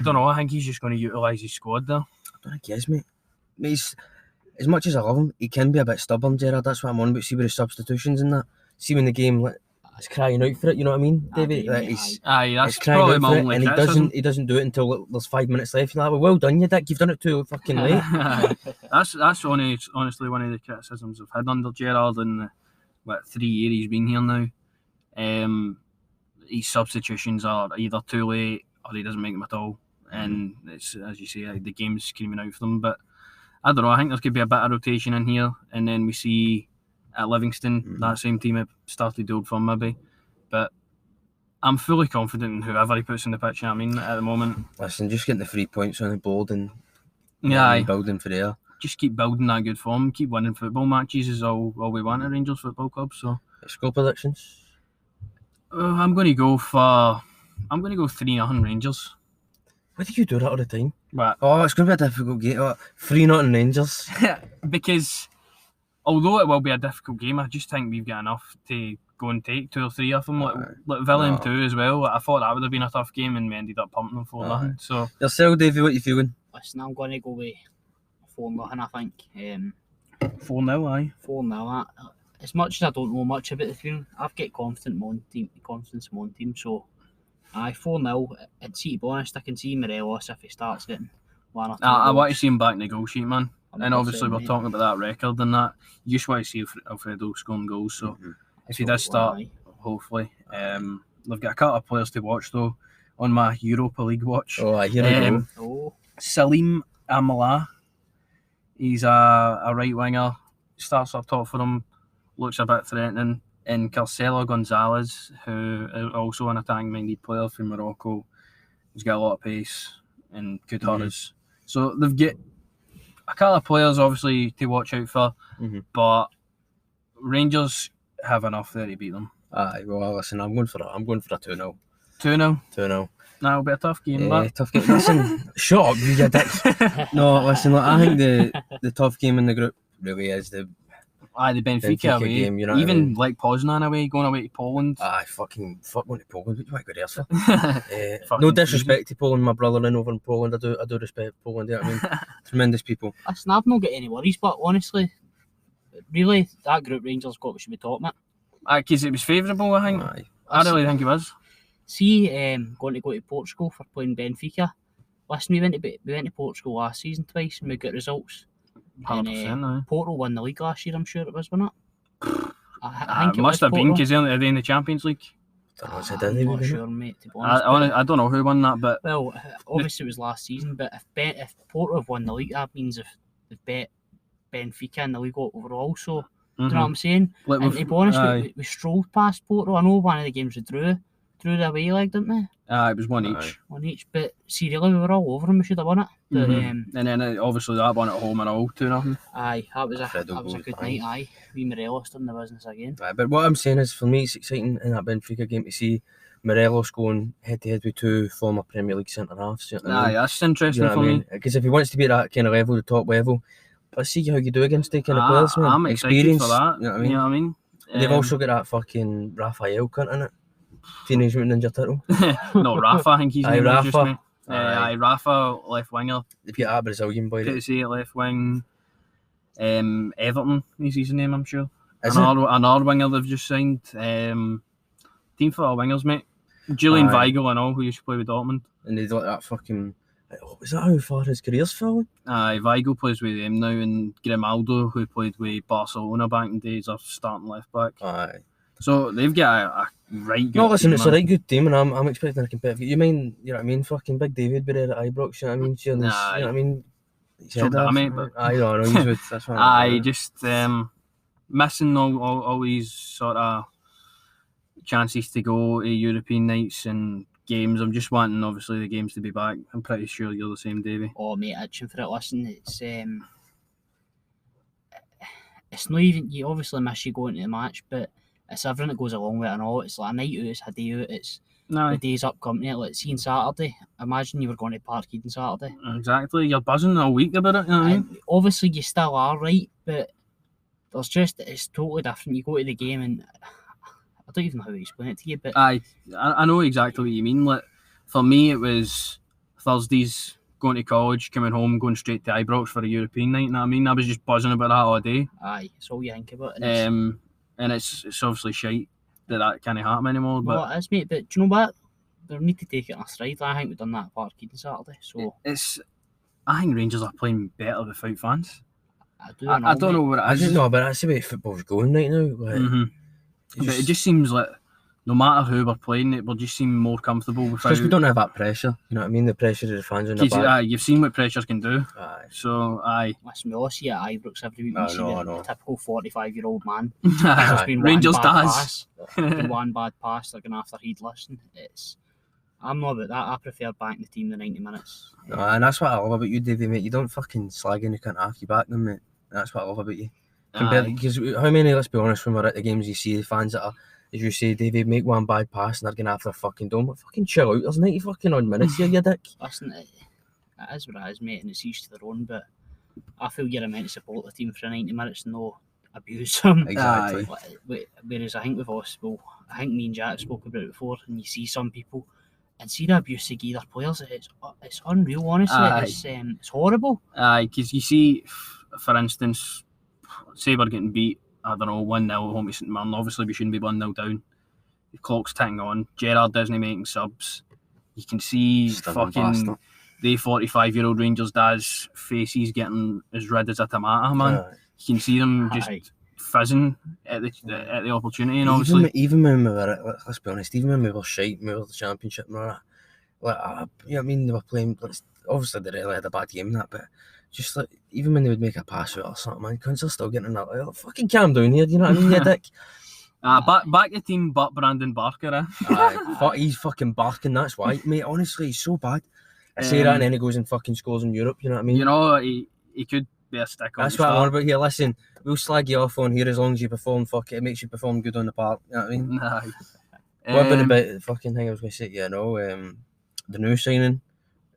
don't know. I think he's just going to utilise his squad there. I don't think he is, mate. He's, as much as I love him, he can be a bit stubborn, Gerard. That's what I'm on about. See with the substitutions and that. See when the game is crying out for it. You know what I mean, David? That's probably my only criticism. And he doesn't do it until there's 5 minutes left. You're like, well done, you dick. You've done it too fucking late. That's honestly one of the criticisms I've had under Gerard in the 3 years he's been here now. His substitutions are either too late or he doesn't make them at all, and it's, as you say, the game's screaming out for them. But I don't know. I think there could be a bit of rotation in here, and then we see at Livingston that same team have started the Old Firm maybe. But I'm fully confident in whoever he puts in the pitch. I mean, at the moment, listen, just getting the 3 points on the board and building for there. Just keep building that good form, keep winning football matches is all we want at Rangers Football Club. So, score predictions. I'm going to go 3-0 Rangers. Why do you do that all the time? What? Oh, it's going to be a difficult game. 3-0 Rangers. Because although it will be a difficult game, I just think we've got enough to go and take 2 or 3 of them. Like William too as well. I thought that would have been a tough game and we ended up pumping them 4-0. So yourself, Davey, what are you feeling? Listen, I'm going to go with 4-0, I think. 4-0, aye. 4-0. as much as I don't know much about the team, I've got confidence in my own team. So, 4-0. And to be honest, I can see Morelos if he starts getting 1 or 2 I goals. want to see him back in the goal sheet, man. And obviously we're mate. talking about that record and that. You just want to see Alfredo scoring goals. So if he does start, hopefully. They've got a couple of players to watch though on my Europa League watch. Oh, here we go. Salim Amala. He's a right winger. Starts up top for them. Looks a bit threatening. And Carcelo Gonzalez, who is also an attacking-minded player from Morocco. He's got a lot of pace and good hunters. So they've got a couple of players, obviously, to watch out for. But Rangers have enough there to beat them. Aye, well, listen, I'm going for a 2-0. 2-0? 2-0. That'll be a tough game, tough game. Listen, shut up, you dick. No, listen, look, I think the tough game in the group really is the Benfica away game, you know. Even like Poznan away, going away to Poland. Fuck going to Poland. What do you want to go there for? No disrespect to Poland, my brother-in over in Poland. I do respect Poland. You know what I mean? Tremendous people. Listen, I've not got any worries, but honestly, really, that group Rangers got what should be top, mate. Because it was favourable, I think. I really think it was. See, going to go to Portugal for playing Benfica. Listen, we went to Portugal last season twice and we got results. 100%. Porto won the league last year, I'm sure it was, wasn't it? I think it must have been because they're in the Champions League. I'm not sure, mate, to be honest. I don't know who won that, but... Well, obviously it was last season, but if Porto have won the league, that means if they've bet Benfica in the league overall, so... Do you know what I'm saying? And to be honest, we strolled past Porto. I know one of the games we drew the away leg, didn't we? It was 1 each. 1 each, but see, really, we were all over them. We should have won it. But, and then obviously that one at home and all, 2-0. Aye, that was a good night. Aye, we Morelos done the business again. Aye, but what I'm saying is, for me, it's exciting in that Benfica game to see Morelos going head-to-head with 2 former Premier League centre-halves. That's interesting for me. Because if he wants to be at that kind of level, the top level, let's see how you do against the kind of players, man. I'm excited for that. You know what I mean? They've also got that fucking Raphael cunt in it. Teenage Mutant Ninja Turtle. No, Rafa, I think he's name Rafa. Just me. Rafa, left winger. They've got that Brazilian boy. Good to see it, left wing. Everton is his name, I'm sure. Another winger they've just signed. Team for our wingers, mate. Julian Weigl and all, who used to play with Dortmund. And they've got that fucking... Is that how far his career's fallen? Weigl plays with them now, and Grimaldo, who played with Barcelona back in the days, are starting left back. So they've got a right good listen, team, it's a right good team, and I'm expecting a competitive. You know what I mean? Fucking Big David be there at Ibrox, you know what I mean? You know what I mean? I don't know, he's with, that's why. Just missing all these sort of chances to go to European nights and games. I'm just wanting, obviously, the games to be back. I'm pretty sure you're the same, Davie. Oh, mate, itching for it. Listen, it's not even, you obviously miss you going to the match, but it's everything that goes along with it and all. It's like a night out, it's a day out, it's the day's up company. Like, seeing Saturday, imagine you were going to Parkhead on Saturday. Exactly, you're buzzing all week about it, you know what I mean? Obviously, you still are, right, but it's totally different. You go to the game and I don't even know how to explain it to you, but... I know exactly what you mean. Like, for me, it was Thursdays, going to college, coming home, going straight to Ibrox for a European night, you know what I mean? I was just buzzing about that all day. Aye, it's all you think about. And it's obviously shite that can't happen anymore. But well, it is, mate, but do you know what? They need to take it in a stride. I think we've done that at Parkhead on Saturday, so... I think Rangers are playing better without fans. I don't know what it is. I don't know, but that's the way football's going right now. Like, but it just seems like no matter who we're playing, it will just seem more comfortable without... Because we don't have that pressure, you know what I mean? The pressure of the fans on the back. You've seen what pressure can do. So, Listen, we all see it at Ibrox every week. We see the typical 45-year-old man. Rangers does. One bad pass, they're going after heedless. I'm not about that. I prefer backing the team the 90 minutes. No, and that's what I love about you, Davie, mate. You don't fucking slag in the cunt half, you back them, mate. That's what I love about you. Because how many, let's be honest, when we're at the games, you see the fans that are, as you say, Davie, make one bad pass and they're going after a fucking dome. But fucking chill out, there's 90 fucking odd minutes here, you dick. Listen, it is what it is, mate, and it's each to their own, but I feel you're meant to support the team for 90 minutes and no abuse them. Exactly. Whereas I think with us, I think me and Jack spoke about it before, and you see some people and see the abuse they give their players, it's unreal, honestly. It's horrible. Because you see, for instance, say we're getting beat I don't know, 1-0 at home to St Mirren. Obviously, we shouldn't be 1-0 down. The clock's ticking on. Gerrard isn't making subs. You can see fucking the 45-year-old Rangers dad's face. He's getting as red as a tomato, man. You can see them just fizzing at the opportunity. And obviously, even when we were, let's be honest, even when we were shite, we were the Championship and all that. Like, you know what I mean? They were playing. Obviously, they really had a bad game in that, but just like even when they would make a pass or something, man, cunts are still getting in that. Like, fucking calm down here. Do you know what I mean, you dick? Back the team, but Brandon Barker. He's fucking barking. That's why, mate. Honestly, he's so bad. I say that, and then he goes and fucking scores in Europe. You know what I mean? You know, he could be a stick on. That's what I'm on about here. Listen, we'll slag you off on here as long as you perform. Fuck it, it makes you perform good on the park. You know what I mean? What about the fucking thing I was going to say? Yeah, no. The new signing.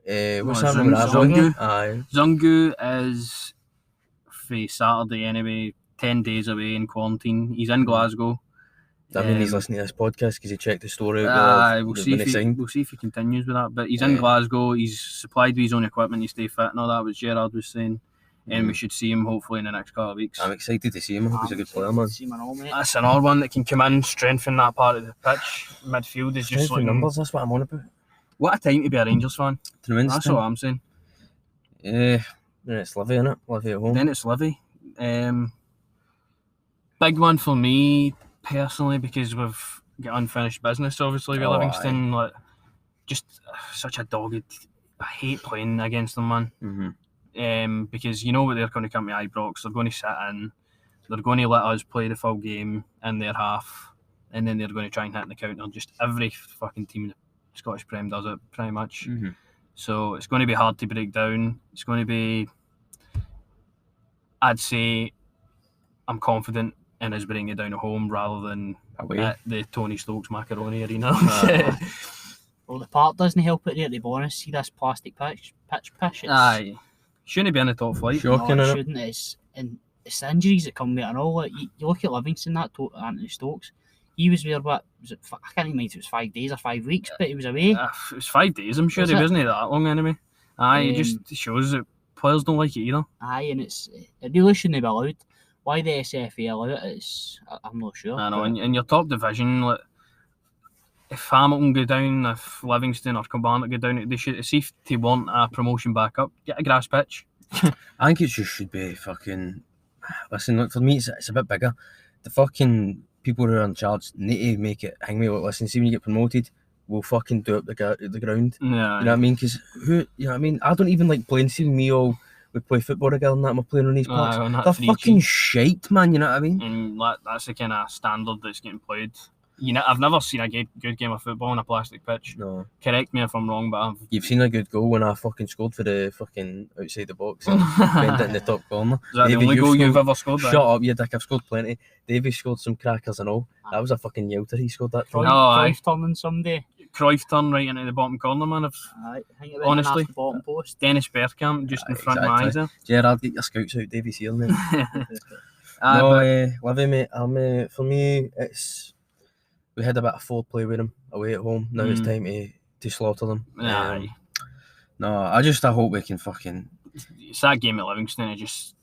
What's happening with that? Zungu. Zungu is for Saturday anyway. 10 days away in quarantine. He's in Glasgow. I mean, he's listening to this podcast because he checked the story out. We'll see if he continues with that. But he's in Glasgow. He's supplied with his own equipment to stay fit and all that, which Gerrard was saying. And we should see him hopefully in the next couple of weeks. I'm excited to see him. I hope he's a good player, man. That's another one that can come in, strengthen that part of the pitch. Midfield is just like numbers. That's what I'm on about. What a time to be a Rangers fan. That's what I'm saying. Then it's Livi, innit? Livi at home. Then it's Livi. Big one for me personally because we've got unfinished business obviously with Livingston. Like, just such a dogged. I hate playing against them, man. Mm-hmm. Because you know what they're going to come to Ibrox. They're going to sit in. They're going to let us play the full game in their half, and then they're going to try and hit the counter. Just every fucking team in the Scottish Prem does it pretty much. Mm-hmm. So it's going to be hard to break down. It's going to be. I'd say I'm confident in us bringing it down at home rather than at the Tony Stokes Macaroni Arena. Well, the park doesn't help it there, to be honest. See this plastic pitch? Aye. Shouldn't be in the top flight. Shocking, no, it shouldn't. It's the injuries that come with it and all. Like, you look at Livingston, Anthony Stokes. He was there, I can't even mind if it was 5 days or 5 weeks, but he was away. It was 5 days, I'm sure. He wasn't that long anyway. It just shows that players don't like it either. And it really shouldn't be allowed. Why the SFA allow it, I'm not sure. I know, in your top division, like, if Hamilton go down, if Livingston or Kilmarnock go down, they should see if they want a promotion back up. Get a grass pitch. I think it just should be fucking. Listen, look, for me, it's a bit bigger. The fucking people who are in charge need to make it hang me. Like, listen, see when you get promoted, we'll fucking do up the ground. Yeah, you know what I mean? Because you know what I mean? I don't even like playing. See me all. We play football together and that, and we're playing on these parks. They're fucking shite, man, you know what I mean? And that's the kind of standard that's getting played. I've never seen a good game of football on a plastic pitch. No. Correct me if I'm wrong, but You've seen a good goal when I fucking scored for the fucking outside the box and bent it in the top corner. Is that the only goal you've ever scored? Shut up, you dick, I've scored plenty. Davie scored some crackers and all. That was a fucking yelter he scored that from. Cruyff turning someday. Cruyff turn right into the bottom corner, man. Honestly, the bottom post. Dennis Bergkamp just in front of my eyes there. Gerrard, get your scouts out, Davie's here, mate. Livi, mate. For me, we had a bit of foreplay with them away at home. Now it's time to slaughter them. I hope we can fucking. It's that game at Livingston. It just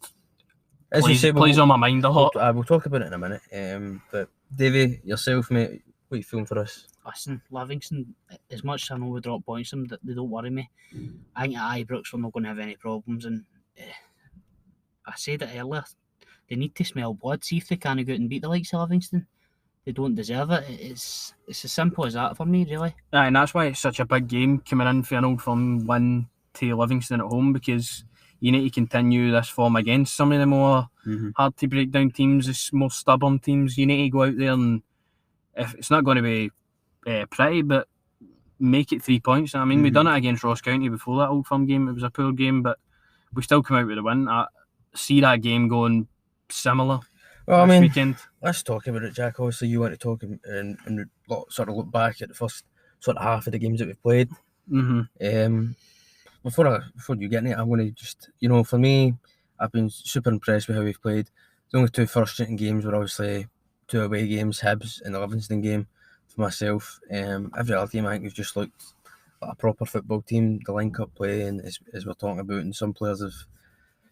as you say, plays on my mind a lot. We'll talk about it in a minute. But Davie, yourself, mate, what are you feeling for us? Listen, Livingston, as much as I know we drop points them, they don't worry me. I think at Ibrox we're not going to have any problems, and I said it earlier, they need to smell blood, see if they can go out and beat the likes of Livingston. They don't deserve it. It's as simple as that for me, really. And that's why it's such a big game coming in for an Old Firm win to Livingston at home, because you need to continue this form against some of the more hard to break down teams, the more stubborn teams. You need to go out there and, if it's not going to be pretty, but make it 3 points. I mean, we've done it against Ross County before that Old Firm game. It was a poor game, but we still come out with a win. I see that game going similar. Well, I mean, weekend. Let's talk about it, Jack. Obviously, you want to talk and sort of look back at the first sort of half of the games that we've played. Before you get in it, I'm going to just, for me, I've been super impressed with how we've played. The only two frustrating games were obviously 2 away games, Hibs and the Livingston game for myself. Every other game, I think we've just looked like a proper football team. The link-up play, and as we're talking about, and some players have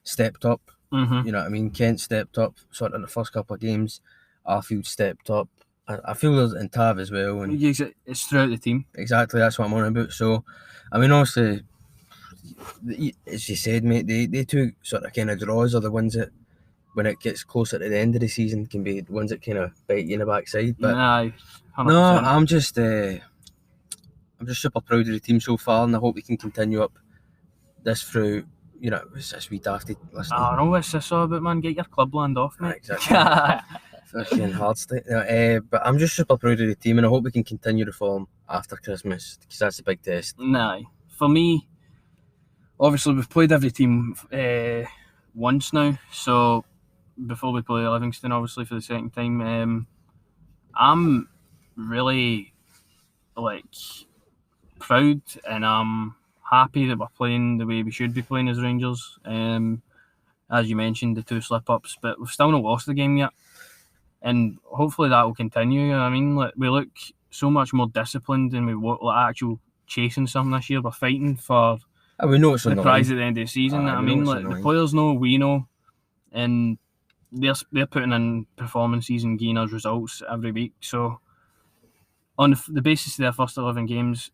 stepped up. Mm-hmm. You know what I mean? Kent stepped up sort of in the first couple of games. Arfield stepped up. I feel there's in Tav as well. And it's throughout the team. Exactly, that's what I'm on about. So, I mean, obviously, as you said, mate, they two sort of kind of draws are the ones that, when it gets closer to the end of the season, can be the ones that kind of bite you in the backside. But Aye, 100%. no, I'm just super proud of the team so far, and I hope we can continue up this through. You know, it's this wee dafty listening. I know what's this all about, man. Get your clubland off, mate. Exactly. Fucking hard state. But I'm just super proud of the team, and I hope we can continue the form after Christmas, because that's a big test. Nah, for me, obviously we've played every team once now, so before we play Livingston, obviously for the second time, I'm really proud, and I'm happy that we're playing the way we should be playing as Rangers. As you mentioned, the 2 slip-ups, but we've still not lost the game yet. And hopefully that will continue. I mean, we look so much more disciplined, and we look like actual chasing something this year. We're fighting for we know it's the prize at the end of the season. I mean, the players know, we know, and they're putting in performances and getting us results every week. So on the basis of their first 11 games,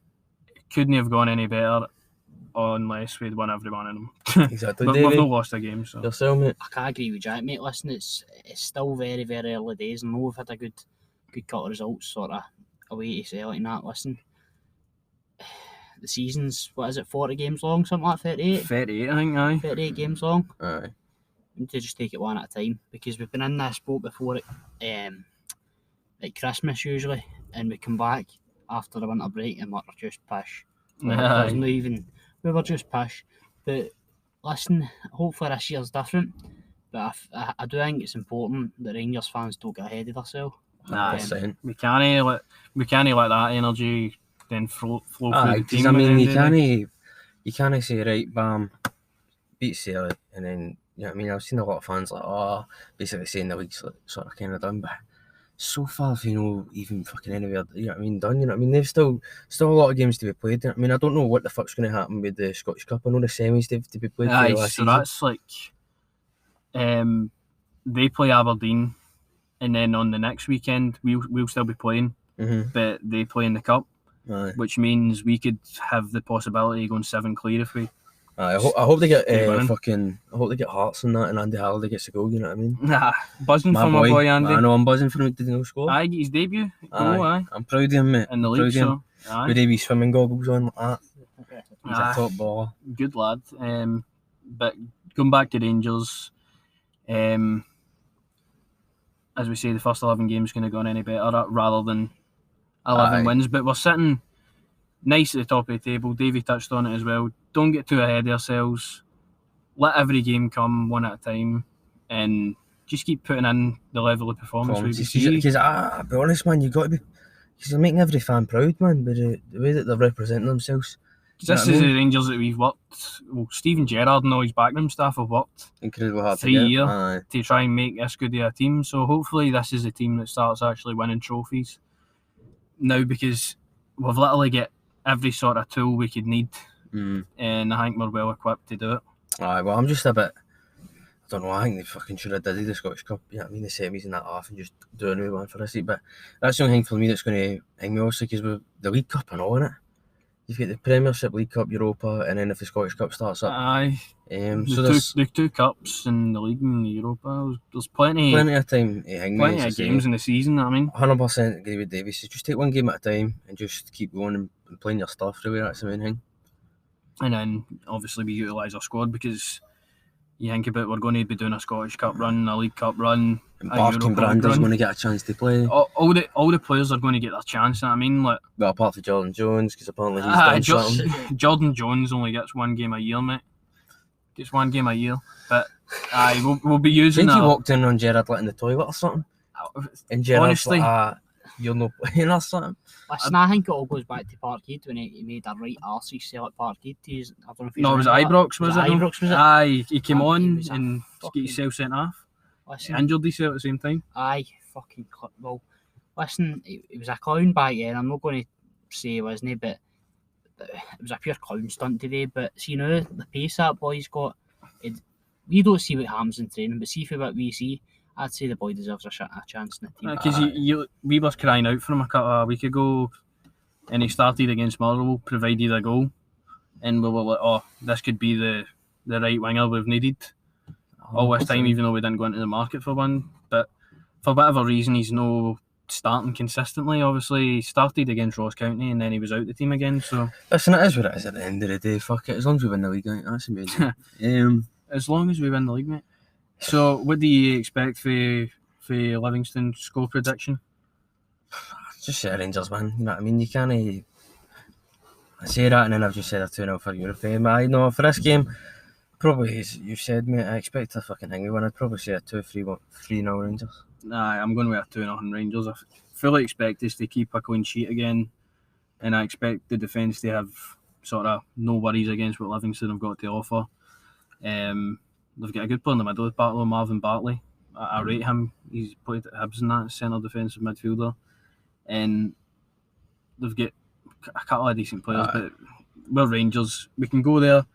it couldn't have gone any better unless we'd won every one of them. Exactly. But Davie, we've not lost a game. So yourself, mate. I can't agree with Jack, mate. Listen, it's still very, very early days, and I know we've had a good couple of results sort of away to Celtic and that. Listen, the season's, 40 games long, something like 38? 38, I think, aye. 38 games long. Aye. We need to just take it one at a time, because we've been in this boat before at Christmas usually, and we come back after the winter break and we're just pish. There's not even, we were just pish. But listen, hopefully this year's different, but I do think it's important that Rangers fans don't get ahead of themselves. We can't let that energy then flow through the team. I mean, you can't say, right, bam, beat Celtic, and then, you know what I mean, I've seen a lot of fans basically saying the league's sort of kind of done, but so far, even fucking anywhere, you know what I mean, done, you know what I mean, they've still a lot of games to be played. I mean, I don't know what the fuck's going to happen with the Scottish Cup. I know the semis they've to be played for the last season. That's they play Aberdeen, and then on the next weekend, we'll still be playing, but they play in the Cup, which means we could have the possibility of going 7 clear if we... I hope they get I hope they get Hearts on that, and Andy Halliday gets a goal. You know what I mean? Buzzing for my boy Andy. I know I'm buzzing for him. Did he score? Aye, his debut. I'm proud of him, mate. In the league, so with wee swimming goggles on like that. He's a top baller. Good lad. But going back to Rangers, as we say, the first 11 games going to go on any better rather than 11 wins. But we're sitting nice at the top of the table. Davie touched on it as well. Don't get too ahead of yourselves. Let every game come one at a time, and just keep putting in the level of performance we see. Because I'll be honest, man, you got to be, because they're making every fan proud, man, with the way that they're representing themselves. This is the Rangers that we've worked. Well, Stephen Gerrard and all his backroom staff have worked incredibly hard 3 years to try and make this good of a team. So hopefully this is a team that starts actually winning trophies now, because we've literally got every sort of tool we could need. And I think we're well equipped to do it. Well, I'm just a bit, I don't know, I think they fucking should have did the Scottish Cup, you know what I mean, the semis and that off, and just do a new one for this seat. But that's the only thing for me that's going to hang me also, because with the League Cup and all in it, you've got the Premiership, League Cup, Europa, and then if the Scottish Cup starts up. So there's the two cups in the League and the Europa. There's plenty of time to hang plenty of games in the season, I mean. 100% agree with Davie. So just take one game at a time and just keep going and playing your stuff through it. That's the main thing. And then obviously we utilise our squad, because you think about, we're going to be doing a Scottish Cup run, a League Cup run, and Barkin Brander's going to get a chance to play. All the players are going to get their chance. I mean, well, apart from Jordan Jones, because apparently he's done something. Jordan Jones only gets 1 game a year, mate. Gets 1 game a year, but we'll be using. I think he walked in on Gerrard in the toilet or something, and Gerrard's honestly, you're not playing or something. Listen, I think it all goes back to Parkhead when he made a right arsey sell at Parkhead. I don't know if it was Ibrox, was it? Ibrox, was it? Aye, he came on and got himself sent off. Listen, injured himself at the same time. Aye, fucking well. Listen, he was a clown back then. I'm not going to say he wasn't, but it was a pure clown stunt today. But see now, the pace that boy's got, we don't see what happens in training, but see for what we see, I'd say the boy deserves a chance in the team. Because we were crying out for him a week ago, and he started against Motherwell, provided a goal, and we were like, oh, this could be the right winger we've needed all this time, even though we didn't go into the market for one. But for whatever reason, he's no starting consistently. Obviously, he started against Ross County, and then he was out the team again. So listen, it is what it is at the end of the day. Fuck it, as long as we win the league, that's amazing. As long as we win the league, mate. So, what do you expect for Livingston score prediction? Just say Rangers win. You know what I mean? You can't. I say that, and then I've just said a 2-0 for Europe. But I know for this game, probably as you said, mate, I expect a fucking thing. We win. I'd probably say a 3-0 Rangers. Nah, I'm going with a 2-0 Rangers. I fully expect us to keep a clean sheet again, and I expect the defence to have sort of no worries against what Livingston have got to offer. They've got a good player in the middle with Bartley, Marvin Bartley. I rate him. He's played at Hibs in that centre defensive midfielder, and they've got a couple of decent players. But we're Rangers. We can go there.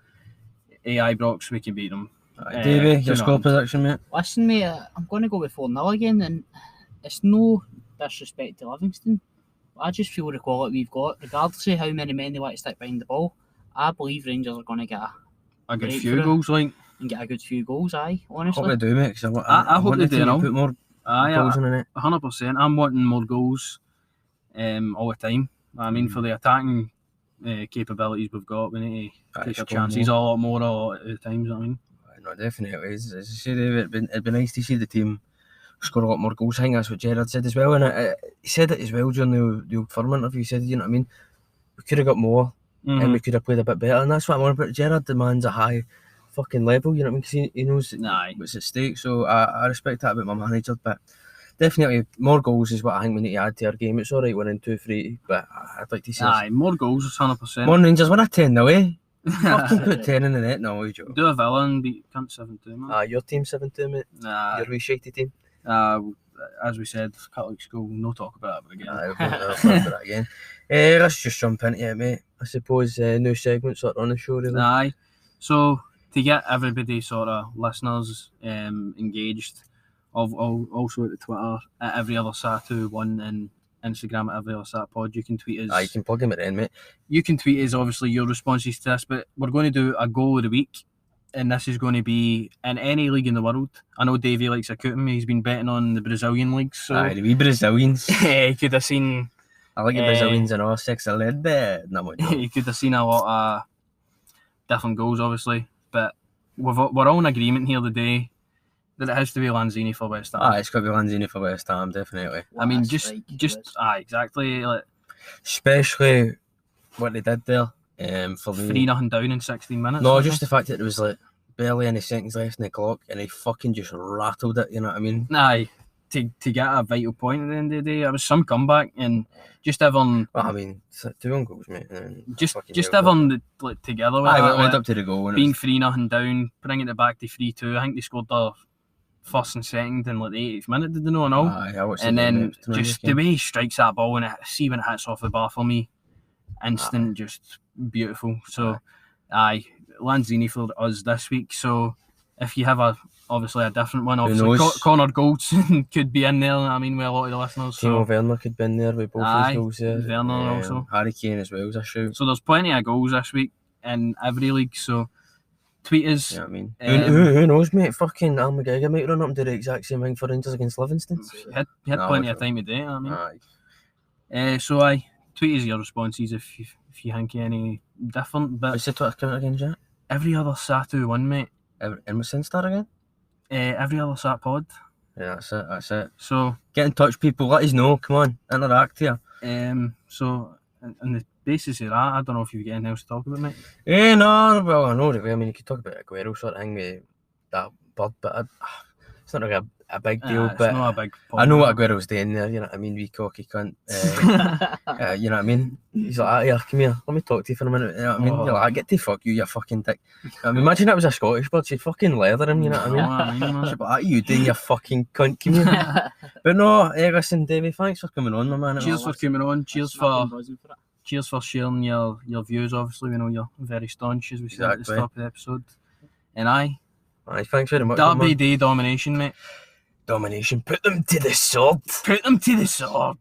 Ibrox, we can beat them. Davie, your score prediction, mate? Listen, mate, I'm going to go with 4-0 again, and it's no disrespect to Livingston. I just feel the quality we've got, regardless of how many men they want to stick behind the ball. I believe Rangers are going to get a good few goals, like. And get a good few goals, honestly. I hope they do, mate, because I hope they do now. Put more goals in it. 100%. I'm wanting more goals all the time. I mean, for the attacking capabilities we've got, we need to take our chances a lot more a lot of the times, I mean. No, definitely. As I said, it'd be nice to see the team score a lot more goals. I think that's what Gerrard said as well. And he said it as well during the Old Firm interview. He said, you know what I mean, we could have got more and we could have played a bit better. And that's what I'm on about. Gerrard demands a high fucking level, you know what I mean? Because he knows what's at stake. So I respect that about my manager. But definitely more goals is what I think we need to add to our game. It's alright winning 2-3, but I'd like to see more goals, 100%. More Rangers win a 10-0, eh? Fucking put 10 in the net now, Joe. Do a Villa and beat Cunt 7-2, man. Your team 7-2, mate? Your wee shitey team? As we said a couple weeks ago, no talk about that again. I'll talk about that again. Let's just jump into it, mate. I suppose new segments sort of on the show, really. Aye. So, to get everybody sort of listeners engaged, also at the Twitter, at Every Other Sat 1 and Instagram at Every Other Sat Pod, you can tweet us. You can plug him at the end, mate. You can tweet us, obviously, your responses to this, but we're going to do a goal of the week, and this is going to be in any league in the world. I know Davie likes a cooking. He's been betting on the Brazilian leagues. So the wee Brazilians. He could have seen... I like the Brazilians and all 6 a little bit. He could have seen a lot of different goals, obviously. But we're all in agreement here today that it has to be Lanzini for West Ham. It's got to be Lanzini for West Ham, definitely. I mean, exactly. Like, especially what they did there. For me, 3-0 down in 16 minutes. No, just the fact that there was like barely any seconds left in the clock, and he fucking just rattled it. You know what I mean? To get a vital point at the end of the day, it was some comeback, and just everyone. Well, I mean, 2 own goals, mate. Just everyone like together. With that, went up to the goal, being 3-0 down, bringing it back to 3-2. I think they scored their first and second in like the 80th minute. Did they know? And then just the way he strikes that ball and see when it hits off the bar for me, instant, just beautiful. So, Lanzini for us this week. So, if you have obviously a different one, obviously Connor Goldson could be in there. I mean, with a lot of the listeners. Timo Werner could be in there with both his goals there. Werner also. Harry Kane as well as a shout. So there's plenty of goals this week in every league. So tweet us. You know what I mean? Who knows, mate? Fucking Al McGregor might run up and do the exact same thing for Rangers against Livingston. He had plenty of time to do it, I mean. So tweet us your responses if you think any different. But what's the Twitter account again, Jack? Every Other Sat 1, mate. And what's Insta again? Every Other Sat Pod. Yeah, that's it. So get in touch, people. Let us know. Come on, interact here. So on the basis of that, I don't know if you've got anything else to talk about, mate. No. Well, I know. I mean, you could talk about Aguero sort of thing with that bird, but it's not like a big deal. It's but not a big I know what Aguero's doing there. You know what I mean? Wee cocky cunt. You know what I mean? He's like, here, come here. Let me talk to you for a minute. You know what I mean? You're like, get to fuck you fucking dick. I mean, imagine that was a Scottish bird. She'd fucking leather him. You know what I mean? She'd be like, you doing, you fucking cunt? Come here. But no, listen, Davie, thanks for coming on, my man. Cheers for coming on. Cheers for sharing your views. Obviously, we know you're very staunch, as we said at the start of the episode. And Aye, thanks very much. Derby Day domination, mate. Domination. Put them to the sword. Put them to the sword.